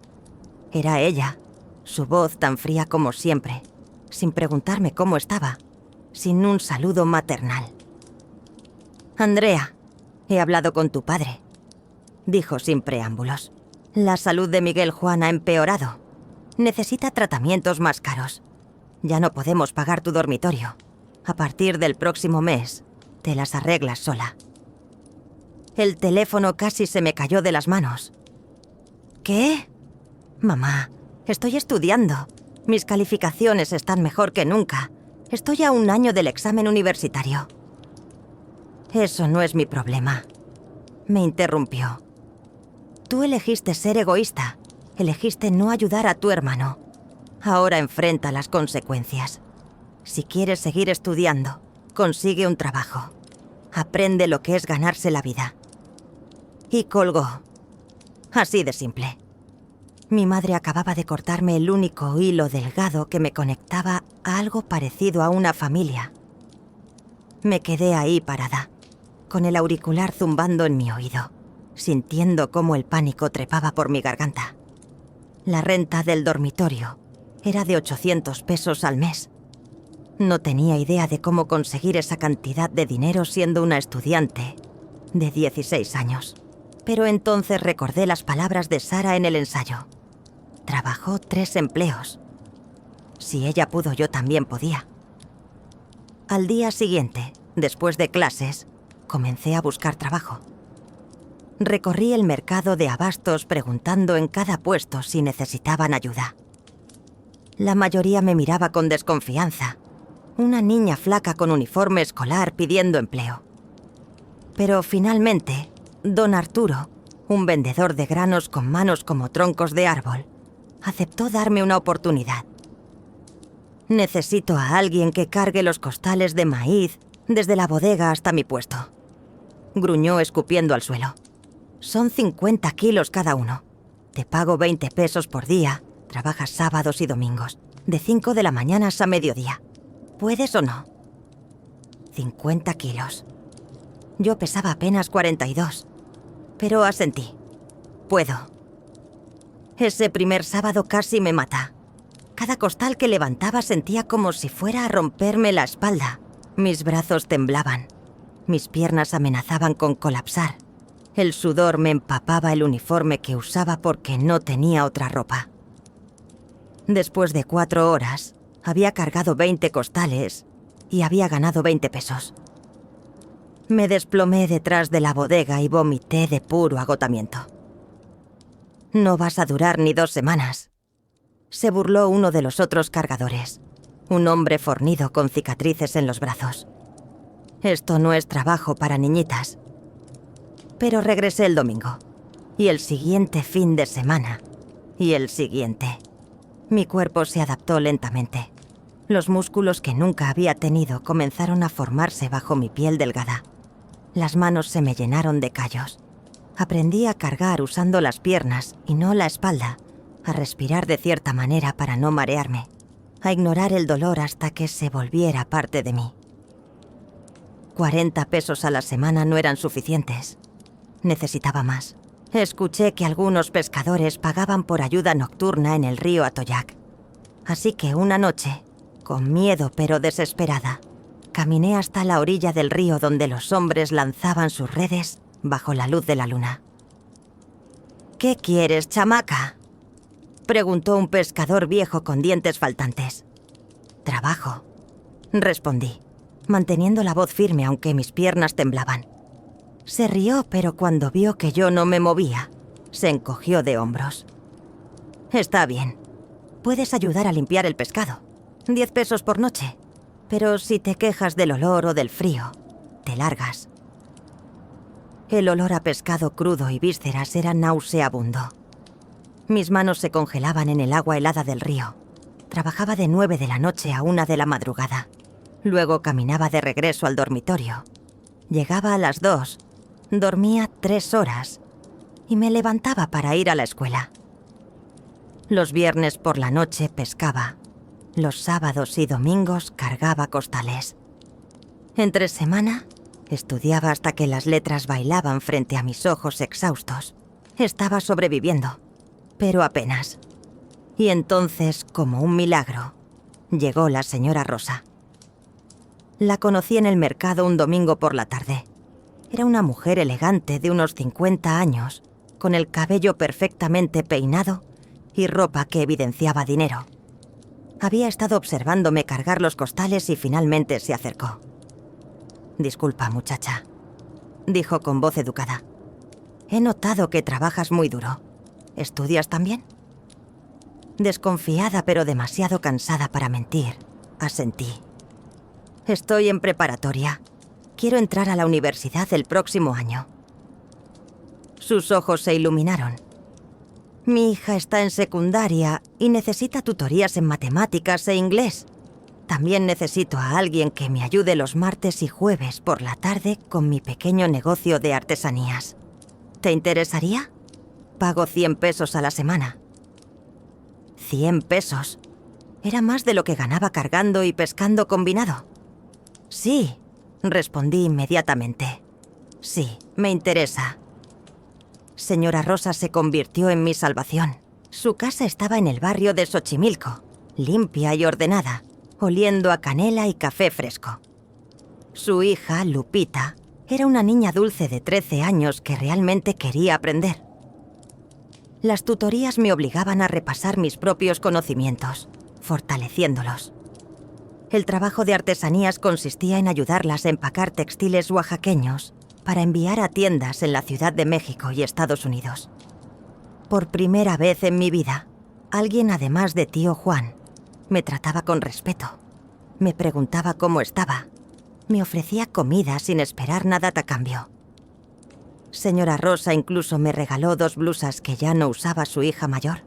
Era ella, su voz tan fría como siempre, sin preguntarme cómo estaba, sin un saludo maternal. Andrea, he hablado con tu padre, dijo sin preámbulos. La salud de Miguel Juan ha empeorado. Necesita tratamientos más caros. Ya no podemos pagar tu dormitorio. A partir del próximo mes, te las arreglas sola. El teléfono casi se me cayó de las manos. ¿Qué? Mamá, estoy estudiando. Mis calificaciones están mejor que nunca. Estoy a 1 año del examen universitario. Eso no es mi problema. Me interrumpió. Tú elegiste ser egoísta. Elegiste no ayudar a tu hermano. Ahora enfrenta las consecuencias. Si quieres seguir estudiando, consigue un trabajo. Aprende lo que es ganarse la vida. Y colgó. Así de simple. Mi madre acababa de cortarme el único hilo delgado que me conectaba a algo parecido a una familia. Me quedé ahí parada, con el auricular zumbando en mi oído, sintiendo cómo el pánico trepaba por mi garganta. La renta del dormitorio era de 800 pesos al mes. No tenía idea de cómo conseguir esa cantidad de dinero siendo una estudiante de 16 años. Pero entonces recordé las palabras de Sara en el ensayo. Trabajó 3 empleos. Si ella pudo, yo también podía. Al día siguiente, después de clases, comencé a buscar trabajo. Recorrí el mercado de abastos preguntando en cada puesto si necesitaban ayuda. La mayoría me miraba con desconfianza. Una niña flaca con uniforme escolar pidiendo empleo. Pero finalmente, don Arturo, un vendedor de granos con manos como troncos de árbol, aceptó darme una oportunidad. Necesito a alguien que cargue los costales de maíz desde la bodega hasta mi puesto. Gruñó escupiendo al suelo. Son 50 kilos cada uno. Te pago 20 pesos por día. Trabajas sábados y domingos, de 5 de la mañana a mediodía. ¿Puedes o no? 50 kilos. Yo pesaba apenas 42, pero asentí. Puedo. Ese primer sábado casi me mata. Cada costal que levantaba sentía como si fuera a romperme la espalda. Mis brazos temblaban. Mis piernas amenazaban con colapsar. El sudor me empapaba el uniforme que usaba porque no tenía otra ropa. Después de 4 horas, había cargado 20 costales y había ganado 20 pesos. Me desplomé detrás de la bodega y vomité de puro agotamiento. No vas a durar ni 2 semanas. Se burló uno de los otros cargadores, un hombre fornido con cicatrices en los brazos. Esto no es trabajo para niñitas. Pero regresé el domingo, y el siguiente fin de semana, y el siguiente. Mi cuerpo se adaptó lentamente. Los músculos que nunca había tenido comenzaron a formarse bajo mi piel delgada. Las manos se me llenaron de callos. Aprendí a cargar usando las piernas y no la espalda, a respirar de cierta manera para no marearme, a ignorar el dolor hasta que se volviera parte de mí. 40 pesos a la semana no eran suficientes. Necesitaba más. Escuché que algunos pescadores pagaban por ayuda nocturna en el río Atoyac. Así que una noche, con miedo pero desesperada, caminé hasta la orilla del río donde los hombres lanzaban sus redes bajo la luz de la luna. ¿Qué quieres, chamaca?, preguntó un pescador viejo con dientes faltantes. Trabajo, respondí, manteniendo la voz firme aunque mis piernas temblaban. Se rió, pero cuando vio que yo no me movía, se encogió de hombros. Está bien. Puedes ayudar a limpiar el pescado. 10 pesos por noche. Pero si te quejas del olor o del frío, te largas. El olor a pescado crudo y vísceras era nauseabundo. Mis manos se congelaban en el agua helada del río. Trabajaba de 9 de la noche a 1 de la madrugada. Luego caminaba de regreso al dormitorio. Llegaba a las 2, dormía 3 horas y me levantaba para ir a la escuela. Los viernes por la noche pescaba. Los sábados y domingos cargaba costales. Entre semana, estudiaba hasta que las letras bailaban frente a mis ojos exhaustos. Estaba sobreviviendo, pero apenas. Y entonces, como un milagro, llegó la señora Rosa. La conocí en el mercado un domingo por la tarde. Era una mujer elegante de unos 50 años, con el cabello perfectamente peinado y ropa que evidenciaba dinero. Había estado observándome cargar los costales y finalmente se acercó. «Disculpa, muchacha», dijo con voz educada. «He notado que trabajas muy duro. ¿Estudias también?» Desconfiada pero demasiado cansada para mentir, asentí. «Estoy en preparatoria. Quiero entrar a la universidad el próximo año». Sus ojos se iluminaron. «Mi hija está en secundaria y necesita tutorías en matemáticas e inglés. también necesito a alguien que me ayude los martes y jueves por la tarde con mi pequeño negocio de artesanías. ¿Te interesaría? Pago 100 pesos a la semana. 100 pesos. Era más de lo que ganaba cargando y pescando combinado. Sí, respondí inmediatamente. Sí, me interesa. Señora Rosa se convirtió en mi salvación. Su casa estaba en el barrio de Xochimilco, limpia y ordenada, oliendo a canela y café fresco. Su hija, Lupita, era una niña dulce de 13 años que realmente quería aprender. Las tutorías me obligaban a repasar mis propios conocimientos, fortaleciéndolos. El trabajo de artesanías consistía en ayudarlas a empacar textiles oaxaqueños para enviar a tiendas en la Ciudad de México y Estados Unidos. Por primera vez en mi vida, alguien además de tío Juan me trataba con respeto. Me preguntaba cómo estaba. Me ofrecía comida sin esperar nada a cambio. Señora Rosa incluso me regaló 2 blusas que ya no usaba su hija mayor.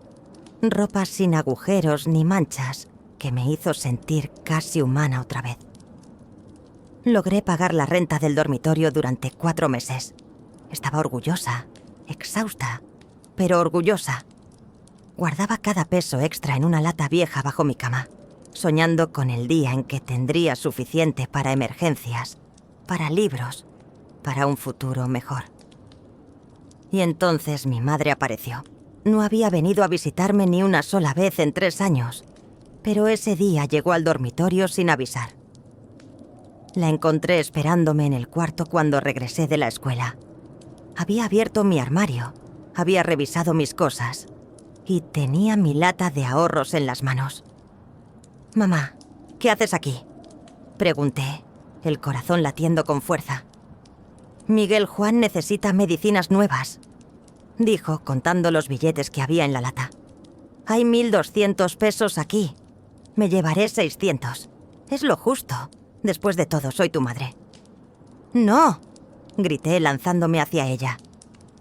Ropas sin agujeros ni manchas que me hizo sentir casi humana otra vez. Logré pagar la renta del dormitorio durante 4 meses. Estaba orgullosa, exhausta, pero orgullosa. Guardaba cada peso extra en una lata vieja bajo mi cama, soñando con el día en que tendría suficiente para emergencias, para libros, para un futuro mejor. Y entonces mi madre apareció. No había venido a visitarme ni una sola vez en 3 años, pero ese día llegó al dormitorio sin avisar. La encontré esperándome en el cuarto cuando regresé de la escuela. Había abierto mi armario, había revisado mis cosas y tenía mi lata de ahorros en las manos. «Mamá, ¿qué haces aquí?», pregunté, el corazón latiendo con fuerza. «Miguel Juan necesita medicinas nuevas», dijo, contando los billetes que había en la lata. «Hay 1.200 pesos aquí. Me llevaré 600. Es lo justo. Después de todo, soy tu madre». «No», grité lanzándome hacia ella.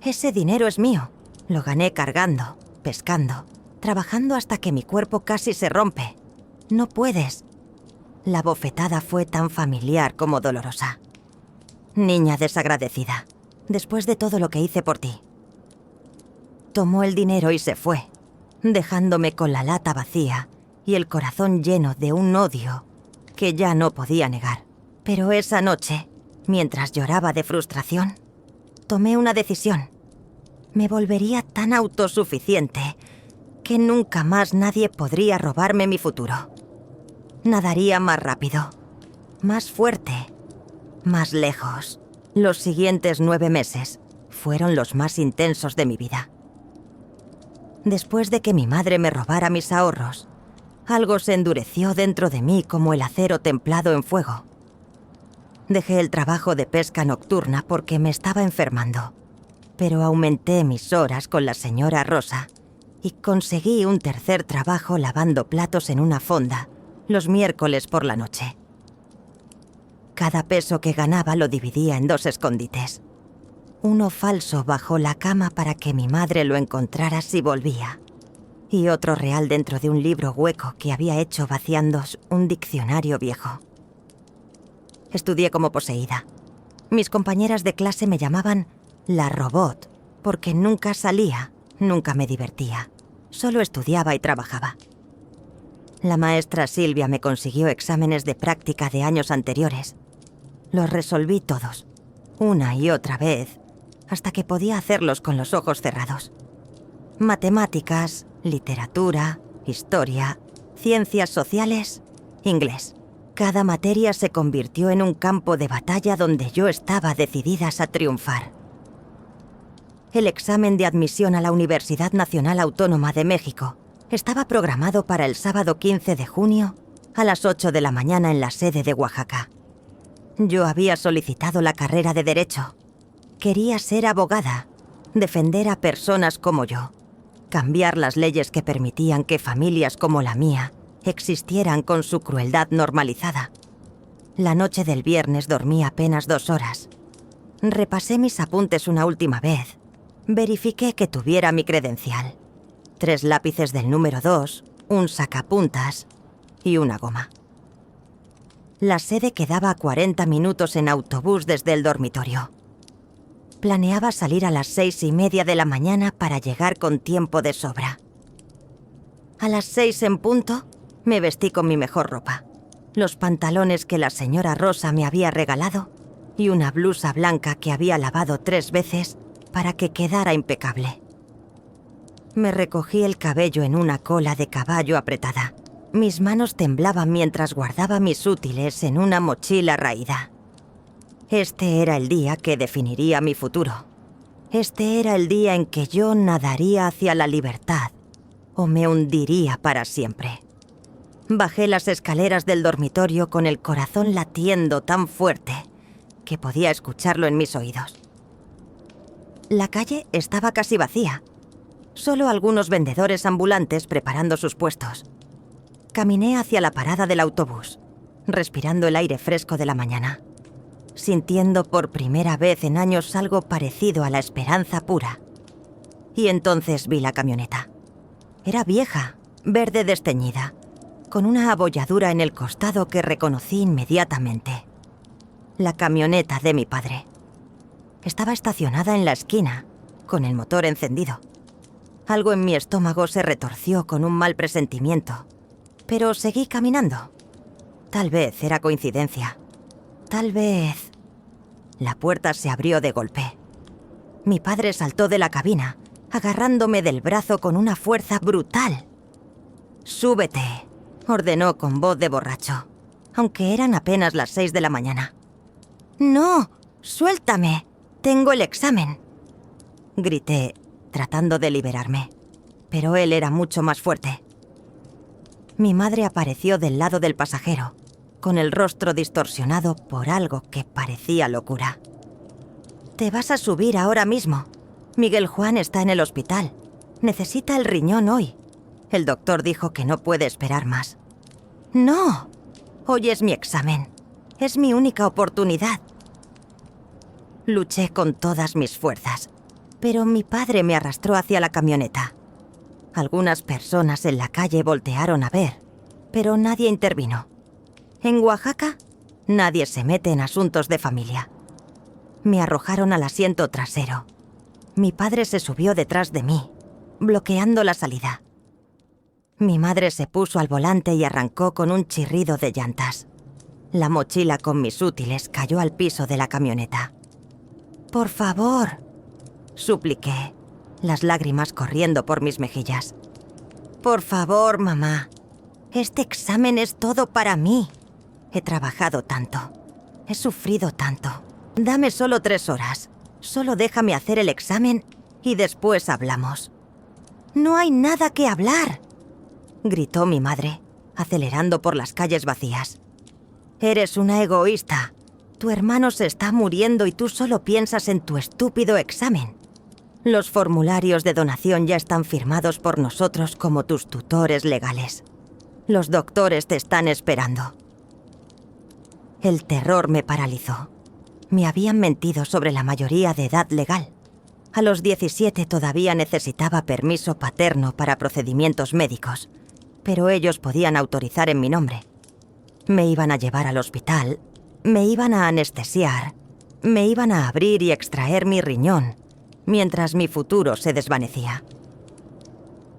«Ese dinero es mío. Lo gané cargando, pescando, trabajando hasta que mi cuerpo casi se rompe. No puedes». La bofetada fue tan familiar como dolorosa. «Niña desagradecida, después de todo lo que hice por ti». Tomó el dinero y se fue, dejándome con la lata vacía y el corazón lleno de un odio que ya no podía negar. Pero esa noche, mientras lloraba de frustración, tomé una decisión. Me volvería tan autosuficiente que nunca más nadie podría robarme mi futuro. Nadaría más rápido, más fuerte, más lejos. Los siguientes 9 meses fueron los más intensos de mi vida. Después de que mi madre me robara mis ahorros, algo se endureció dentro de mí como el acero templado en fuego. Dejé el trabajo de pesca nocturna porque me estaba enfermando, pero aumenté mis horas con la señora Rosa y conseguí un tercer trabajo lavando platos en una fonda los miércoles por la noche. Cada peso que ganaba lo dividía en 2 escondites. Uno falso bajo la cama para que mi madre lo encontrara si volvía, y otro real dentro de un libro hueco que había hecho vaciando un diccionario viejo. Estudié como poseída. Mis compañeras de clase me llamaban la robot, porque nunca salía, nunca me divertía. Solo estudiaba y trabajaba. La maestra Silvia me consiguió exámenes de práctica de años anteriores. Los resolví todos, una y otra vez, hasta que podía hacerlos con los ojos cerrados. Matemáticas, literatura, historia, ciencias sociales, inglés. Cada materia se convirtió en un campo de batalla donde yo estaba decididas a triunfar. El examen de admisión a la Universidad Nacional Autónoma de México estaba programado para el sábado 15 de junio a las 8 de la mañana en la sede de Oaxaca. Yo había solicitado la carrera de Derecho. Quería ser abogada, defender a personas como yo, cambiar las leyes que permitían que familias como la mía existieran con su crueldad normalizada. La noche del viernes dormí apenas 2 horas. Repasé mis apuntes una última vez. Verifiqué que tuviera mi credencial. 3 lápices del número 2, un sacapuntas y una goma. La sede quedaba a 40 minutos en autobús desde el dormitorio. Planeaba salir a las 6:30 de la mañana para llegar con tiempo de sobra. A las 6 en punto, me vestí con mi mejor ropa. Los pantalones que la señora Rosa me había regalado y una blusa blanca que había lavado 3 veces para que quedara impecable. Me recogí el cabello en una cola de caballo apretada. Mis manos temblaban mientras guardaba mis útiles en una mochila raída. Este era el día que definiría mi futuro. Este era el día en que yo nadaría hacia la libertad o me hundiría para siempre. Bajé las escaleras del dormitorio con el corazón latiendo tan fuerte que podía escucharlo en mis oídos. La calle estaba casi vacía. Solo algunos vendedores ambulantes preparando sus puestos. Caminé hacia la parada del autobús, respirando el aire fresco de la mañana, sintiendo por primera vez en años algo parecido a la esperanza pura. Y entonces vi la camioneta. Era vieja, verde desteñida, con una abolladura en el costado que reconocí inmediatamente. La camioneta de mi padre. Estaba estacionada en la esquina, con el motor encendido. Algo en mi estómago se retorció con un mal presentimiento, pero seguí caminando. Tal vez era coincidencia. Tal vez... La puerta se abrió de golpe. Mi padre saltó de la cabina, agarrándome del brazo con una fuerza brutal. «Súbete», ordenó con voz de borracho, aunque eran apenas las 6 de la mañana. «No, suéltame, tengo el examen», grité, tratando de liberarme, pero él era mucho más fuerte. Mi madre apareció del lado del pasajero, con el rostro distorsionado por algo que parecía locura. «Te vas a subir ahora mismo. Miguel Juan está en el hospital. Necesita el riñón hoy. El doctor dijo que no puede esperar más». «No, hoy es mi examen. Es mi única oportunidad». Luché con todas mis fuerzas, pero mi padre me arrastró hacia la camioneta. Algunas personas en la calle voltearon a ver, pero nadie intervino. En Oaxaca, nadie se mete en asuntos de familia. Me arrojaron al asiento trasero. Mi padre se subió detrás de mí, bloqueando la salida. Mi madre se puso al volante y arrancó con un chirrido de llantas. La mochila con mis útiles cayó al piso de la camioneta. «Por favor», supliqué, las lágrimas corriendo por mis mejillas. «Por favor, mamá. Este examen es todo para mí. He trabajado tanto. He sufrido tanto. Dame solo 3 horas. Solo déjame hacer el examen y después hablamos». «No hay nada que hablar», gritó mi madre, acelerando por las calles vacías. «Eres una egoísta. Tu hermano se está muriendo y tú solo piensas en tu estúpido examen. Los formularios de donación ya están firmados por nosotros como tus tutores legales. Los doctores te están esperando». El terror me paralizó. Me habían mentido sobre la mayoría de edad legal. A los 17 todavía necesitaba permiso paterno para procedimientos médicos, pero ellos podían autorizar en mi nombre. Me iban a llevar al hospital, me iban a anestesiar, me iban a abrir y extraer mi riñón, mientras mi futuro se desvanecía.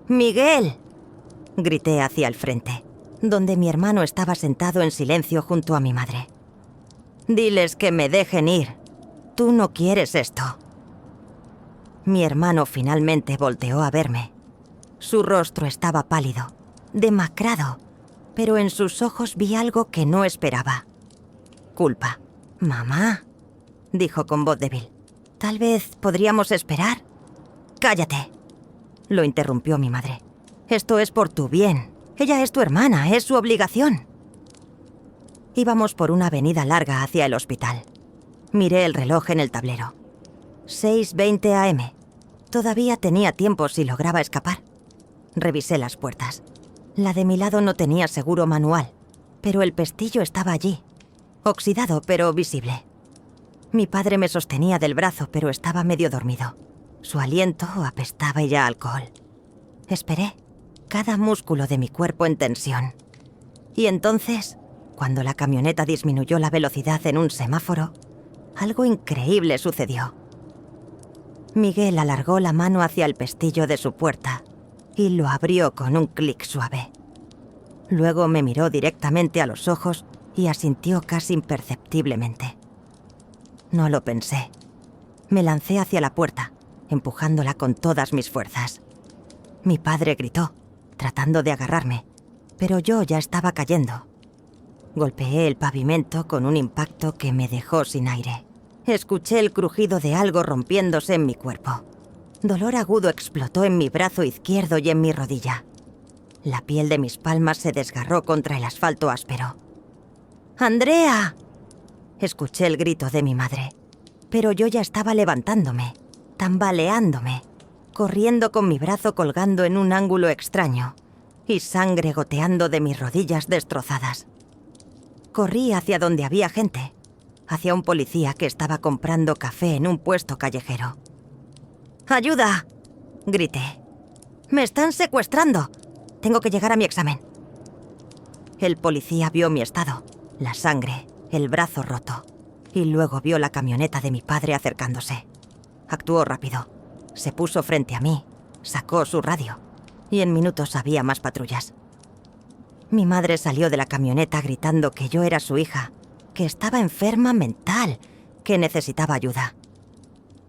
«¡Miguel!», grité hacia el frente, donde mi hermano estaba sentado en silencio junto a mi madre. «Diles que me dejen ir. Tú no quieres esto». Mi hermano finalmente volteó a verme. Su rostro estaba pálido, demacrado, pero en sus ojos vi algo que no esperaba. Culpa. «Mamá», dijo con voz débil, «tal vez podríamos esperar». «Cállate», lo interrumpió mi madre. «Esto es por tu bien. Ella es tu hermana, es su obligación». Íbamos por una avenida larga hacia el hospital. Miré el reloj en el tablero. 6:20 AM. Todavía tenía tiempo si lograba escapar. Revisé las puertas. La de mi lado no tenía seguro manual, pero el pestillo estaba allí, oxidado pero visible. Mi padre me sostenía del brazo, pero estaba medio dormido. Su aliento apestaba ya a alcohol. Esperé, cada músculo de mi cuerpo en tensión. Y entonces, cuando la camioneta disminuyó la velocidad en un semáforo, algo increíble sucedió. Miguel alargó la mano hacia el pestillo de su puerta y lo abrió con un clic suave. Luego me miró directamente a los ojos y asintió casi imperceptiblemente. No lo pensé. Me lancé hacia la puerta, empujándola con todas mis fuerzas. Mi padre gritó, tratando de agarrarme, pero yo ya estaba cayendo. Golpeé el pavimento con un impacto que me dejó sin aire. Escuché el crujido de algo rompiéndose en mi cuerpo. Dolor agudo explotó en mi brazo izquierdo y en mi rodilla. La piel de mis palmas se desgarró contra el asfalto áspero. ¡Andrea! Escuché el grito de mi madre, pero yo ya estaba levantándome, tambaleándome, corriendo con mi brazo colgando en un ángulo extraño y sangre goteando de mis rodillas destrozadas. Corrí hacia donde había gente, hacia un policía que estaba comprando café en un puesto callejero. ¡Ayuda!, grité. ¡Me están secuestrando! Tengo que llegar a mi examen. El policía vio mi estado, la sangre, el brazo roto, y luego vio la camioneta de mi padre acercándose. Actuó rápido. Se puso frente a mí, sacó su radio, y en minutos había más patrullas. Mi madre salió de la camioneta gritando que yo era su hija, que estaba enferma mental, que necesitaba ayuda.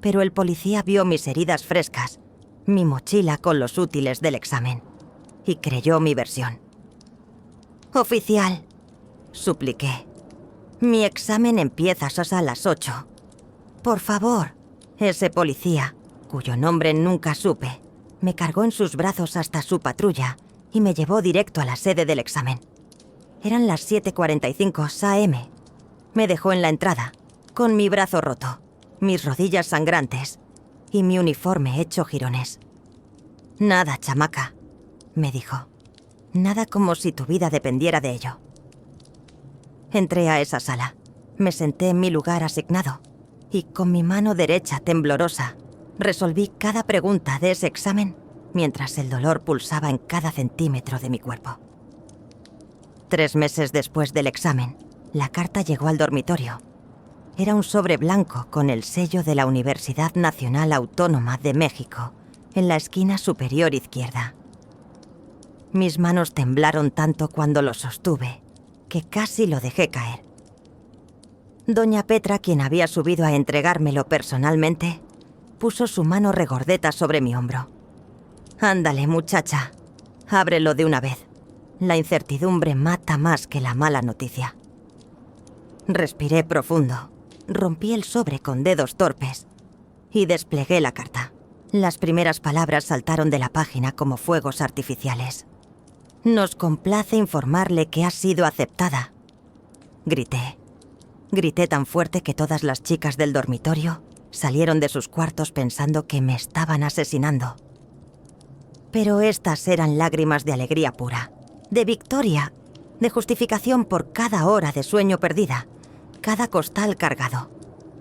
Pero el policía vio mis heridas frescas, mi mochila con los útiles del examen, y creyó mi versión. «Oficial», supliqué. «Mi examen empieza a las 8. Por favor». Ese policía, cuyo nombre nunca supe, me cargó en sus brazos hasta su patrulla y me llevó directo a la sede del examen. Eran las 7:45 AM. Me dejó en la entrada, con mi brazo roto, mis rodillas sangrantes y mi uniforme hecho jirones. «Nada, chamaca», me dijo. «Nada como si tu vida dependiera de ello». Entré a esa sala. Me senté en mi lugar asignado y con mi mano derecha temblorosa resolví cada pregunta de ese examen mientras el dolor pulsaba en cada centímetro de mi cuerpo. 3 meses después del examen, la carta llegó al dormitorio. Era un sobre blanco con el sello de la Universidad Nacional Autónoma de México en la esquina superior izquierda. Mis manos temblaron tanto cuando lo sostuve que casi lo dejé caer. Doña Petra, quien había subido a entregármelo personalmente, puso su mano regordeta sobre mi hombro. «Ándale, muchacha, ábrelo de una vez. La incertidumbre mata más que la mala noticia». Respiré profundo, rompí el sobre con dedos torpes y desplegué la carta. Las primeras palabras saltaron de la página como fuegos artificiales. «Nos complace informarle que ha sido aceptada», grité. Grité tan fuerte que todas las chicas del dormitorio salieron de sus cuartos pensando que me estaban asesinando. Pero estas eran lágrimas de alegría pura, de victoria, de justificación por cada hora de sueño perdida, cada costal cargado,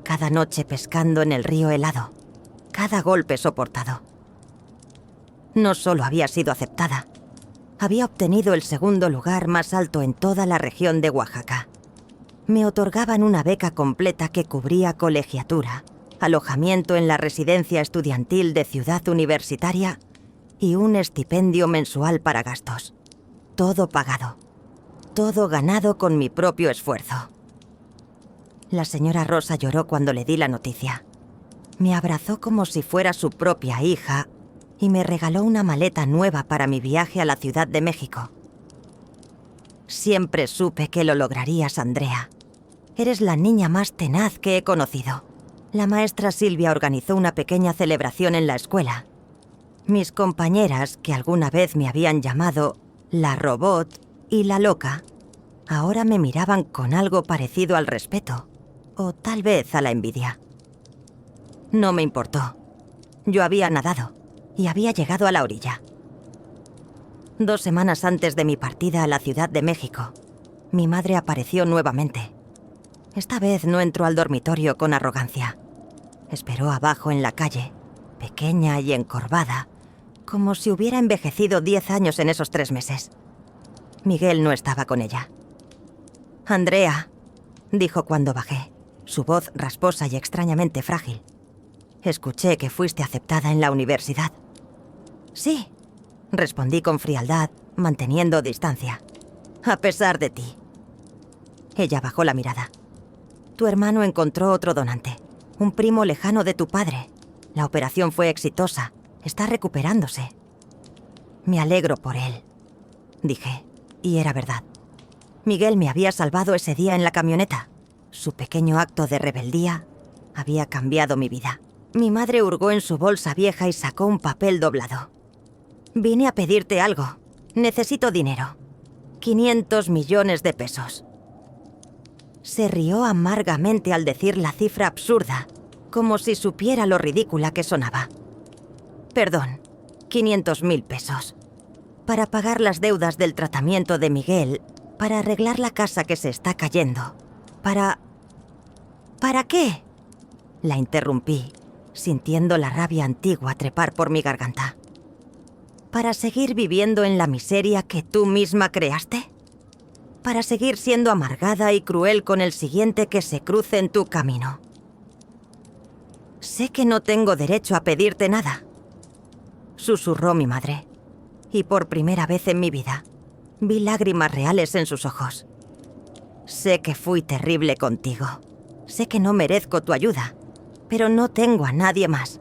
cada noche pescando en el río helado, cada golpe soportado. No solo había sido aceptada, había obtenido el 2º lugar más alto en toda la región de Oaxaca. Me otorgaban una beca completa que cubría colegiatura, alojamiento en la residencia estudiantil de Ciudad Universitaria y un estipendio mensual para gastos. Todo pagado. Todo ganado con mi propio esfuerzo. La señora Rosa lloró cuando le di la noticia. Me abrazó como si fuera su propia hija y me regaló una maleta nueva para mi viaje a la Ciudad de México. «Siempre supe que lo lograrías, Andrea. Eres la niña más tenaz que he conocido». La maestra Silvia organizó una pequeña celebración en la escuela. Mis compañeras, que alguna vez me habían llamado la robot y la loca, ahora me miraban con algo parecido al respeto, o tal vez a la envidia. No me importó. Yo había nadado y había llegado a la orilla. 2 semanas antes de mi partida a la Ciudad de México, mi madre apareció nuevamente. Esta vez no entró al dormitorio con arrogancia. Esperó abajo en la calle, pequeña y encorvada, como si hubiera envejecido 10 años en esos 3 meses. Miguel no estaba con ella. Andrea, dijo cuando bajé, su voz rasposa y extrañamente frágil. Escuché que fuiste aceptada en la universidad. Sí, respondí con frialdad, manteniendo distancia. A pesar de ti. Ella bajó la mirada. Tu hermano encontró otro donante, un primo lejano de tu padre. La operación fue exitosa. Está recuperándose. Me alegro por él, dije, y era verdad. Miguel me había salvado ese día en la camioneta. Su pequeño acto de rebeldía había cambiado mi vida. Mi madre hurgó en su bolsa vieja y sacó un papel doblado. Vine a pedirte algo. Necesito dinero. 500 millones de pesos. Se rió amargamente al decir la cifra absurda, como si supiera lo ridícula que sonaba. Perdón, 500.000 pesos. Para pagar las deudas del tratamiento de Miguel, para arreglar la casa que se está cayendo, ¿Para qué? La interrumpí, sintiendo la rabia antigua trepar por mi garganta. ¿Para seguir viviendo en la miseria que tú misma creaste? ¿Para seguir siendo amargada y cruel con el siguiente que se cruce en tu camino? Sé que no tengo derecho a pedirte nada, susurró mi madre, y por primera vez en mi vida vi lágrimas reales en sus ojos. Sé que fui terrible contigo. Sé que no merezco tu ayuda, pero no tengo a nadie más.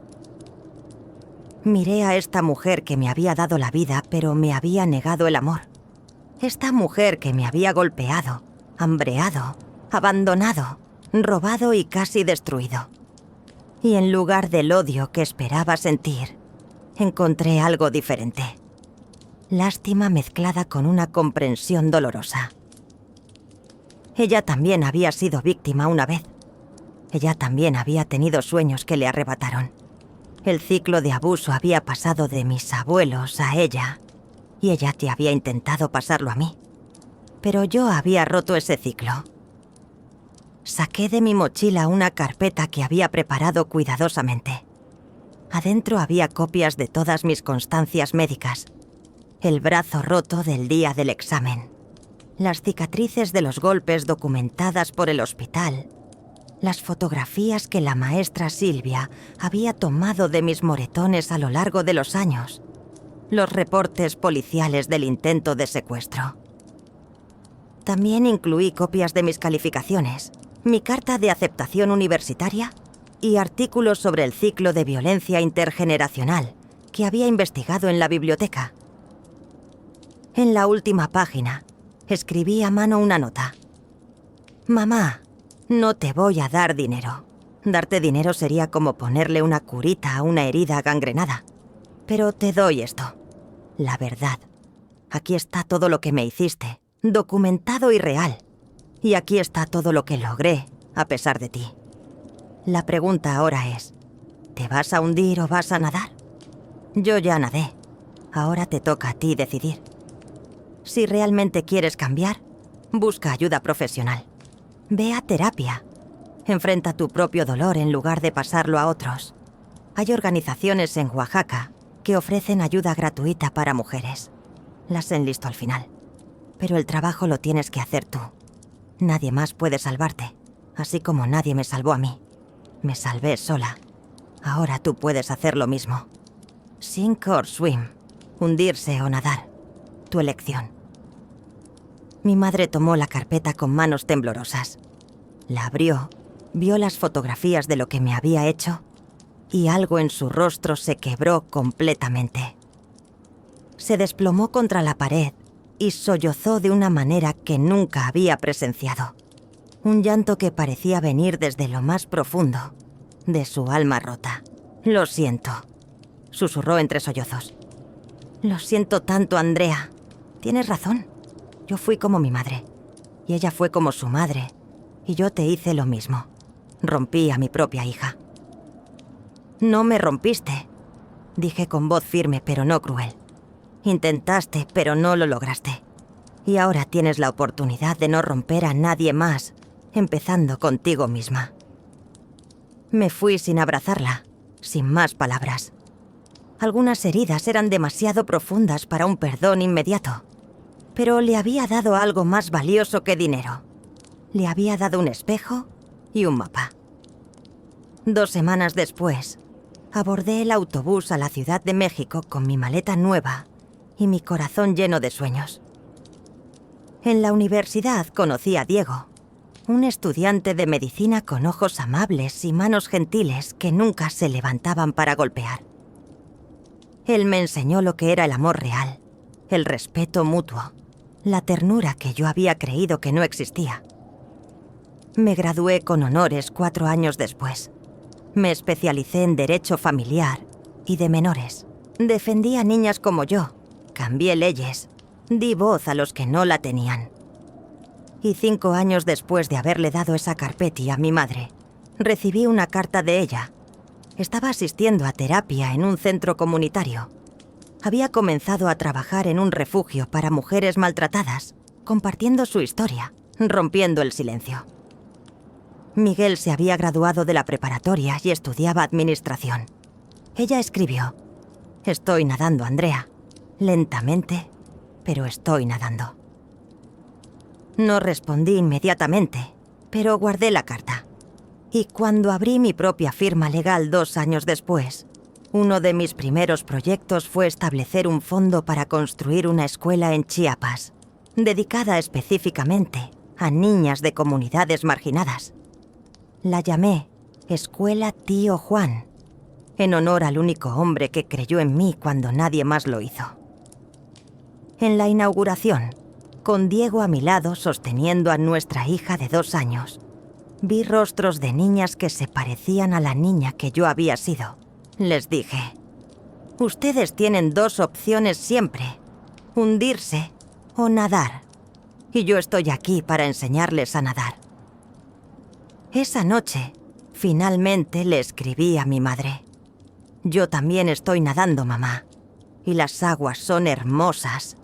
Miré a esta mujer que me había dado la vida, pero me había negado el amor. Esta mujer que me había golpeado, hambreado, abandonado, robado y casi destruido. Y en lugar del odio que esperaba sentir, encontré algo diferente. Lástima mezclada con una comprensión dolorosa. Ella también había sido víctima una vez. Ella también había tenido sueños que le arrebataron. El ciclo de abuso había pasado de mis abuelos a ella, y ella te había intentado pasarlo a mí. Pero yo había roto ese ciclo. Saqué de mi mochila una carpeta que había preparado cuidadosamente. Adentro había copias de todas mis constancias médicas, el brazo roto del día del examen, las cicatrices de los golpes documentadas por el hospital, las fotografías que la maestra Silvia había tomado de mis moretones a lo largo de los años, los reportes policiales del intento de secuestro. También incluí copias de mis calificaciones, mi carta de aceptación universitaria y artículos sobre el ciclo de violencia intergeneracional que había investigado en la biblioteca. En la última página, escribí a mano una nota. Mamá, no te voy a dar dinero. Darte dinero sería como ponerle una curita a una herida gangrenada. Pero te doy esto. La verdad. Aquí está todo lo que me hiciste, documentado y real. Y aquí está todo lo que logré, a pesar de ti. La pregunta ahora es, ¿te vas a hundir o vas a nadar? Yo ya nadé. Ahora te toca a ti decidir. Si realmente quieres cambiar, busca ayuda profesional. Ve a terapia. Enfrenta tu propio dolor en lugar de pasarlo a otros. Hay organizaciones en Oaxaca que ofrecen ayuda gratuita para mujeres. Las enlisto al final. Pero el trabajo lo tienes que hacer tú. Nadie más puede salvarte, así como nadie me salvó a mí. Me salvé sola. Ahora tú puedes hacer lo mismo. Sink or swim. Hundirse o nadar. Tu elección. Mi madre tomó la carpeta con manos temblorosas. La abrió, vio las fotografías de lo que me había hecho y algo en su rostro se quebró completamente. Se desplomó contra la pared y sollozó de una manera que nunca había presenciado. Un llanto que parecía venir desde lo más profundo de su alma rota. Lo siento, susurró entre sollozos. Lo siento tanto, Andrea. Tienes razón. Yo fui como mi madre, y ella fue como su madre, y yo te hice lo mismo. Rompí a mi propia hija. No me rompiste, dije con voz firme pero no cruel. Intentaste, pero no lo lograste. Y ahora tienes la oportunidad de no romper a nadie más, empezando contigo misma. Me fui sin abrazarla, sin más palabras. Algunas heridas eran demasiado profundas para un perdón inmediato. Pero le había dado algo más valioso que dinero. Le había dado un espejo y un mapa. 2 semanas después, abordé el autobús a la Ciudad de México con mi maleta nueva y mi corazón lleno de sueños. En la universidad conocí a Diego, un estudiante de medicina con ojos amables y manos gentiles que nunca se levantaban para golpear. Él me enseñó lo que era el amor real, el respeto mutuo, la ternura que yo había creído que no existía. Me gradué con honores 4 años después. Me especialicé en derecho familiar y de menores. Defendí a niñas como yo, cambié leyes, di voz a los que no la tenían. Y 5 años después de haberle dado esa carpeti a mi madre, recibí una carta de ella. Estaba asistiendo a terapia en un centro comunitario. Había comenzado a trabajar en un refugio para mujeres maltratadas, compartiendo su historia, rompiendo el silencio. Miguel se había graduado de la preparatoria y estudiaba administración. Ella escribió: «Estoy nadando, Andrea. Lentamente, pero estoy nadando». No respondí inmediatamente, pero guardé la carta. Y cuando abrí mi propia firma legal 2 años después, uno de mis primeros proyectos fue establecer un fondo para construir una escuela en Chiapas, dedicada específicamente a niñas de comunidades marginadas. La llamé Escuela Tío Juan, en honor al único hombre que creyó en mí cuando nadie más lo hizo. En la inauguración, con Diego a mi lado sosteniendo a nuestra hija de 2 años, vi rostros de niñas que se parecían a la niña que yo había sido. Les dije: «Ustedes tienen 2 opciones siempre, hundirse o nadar. Y yo estoy aquí para enseñarles a nadar». Esa noche, finalmente le escribí a mi madre: «Yo también estoy nadando, mamá. Y las aguas son hermosas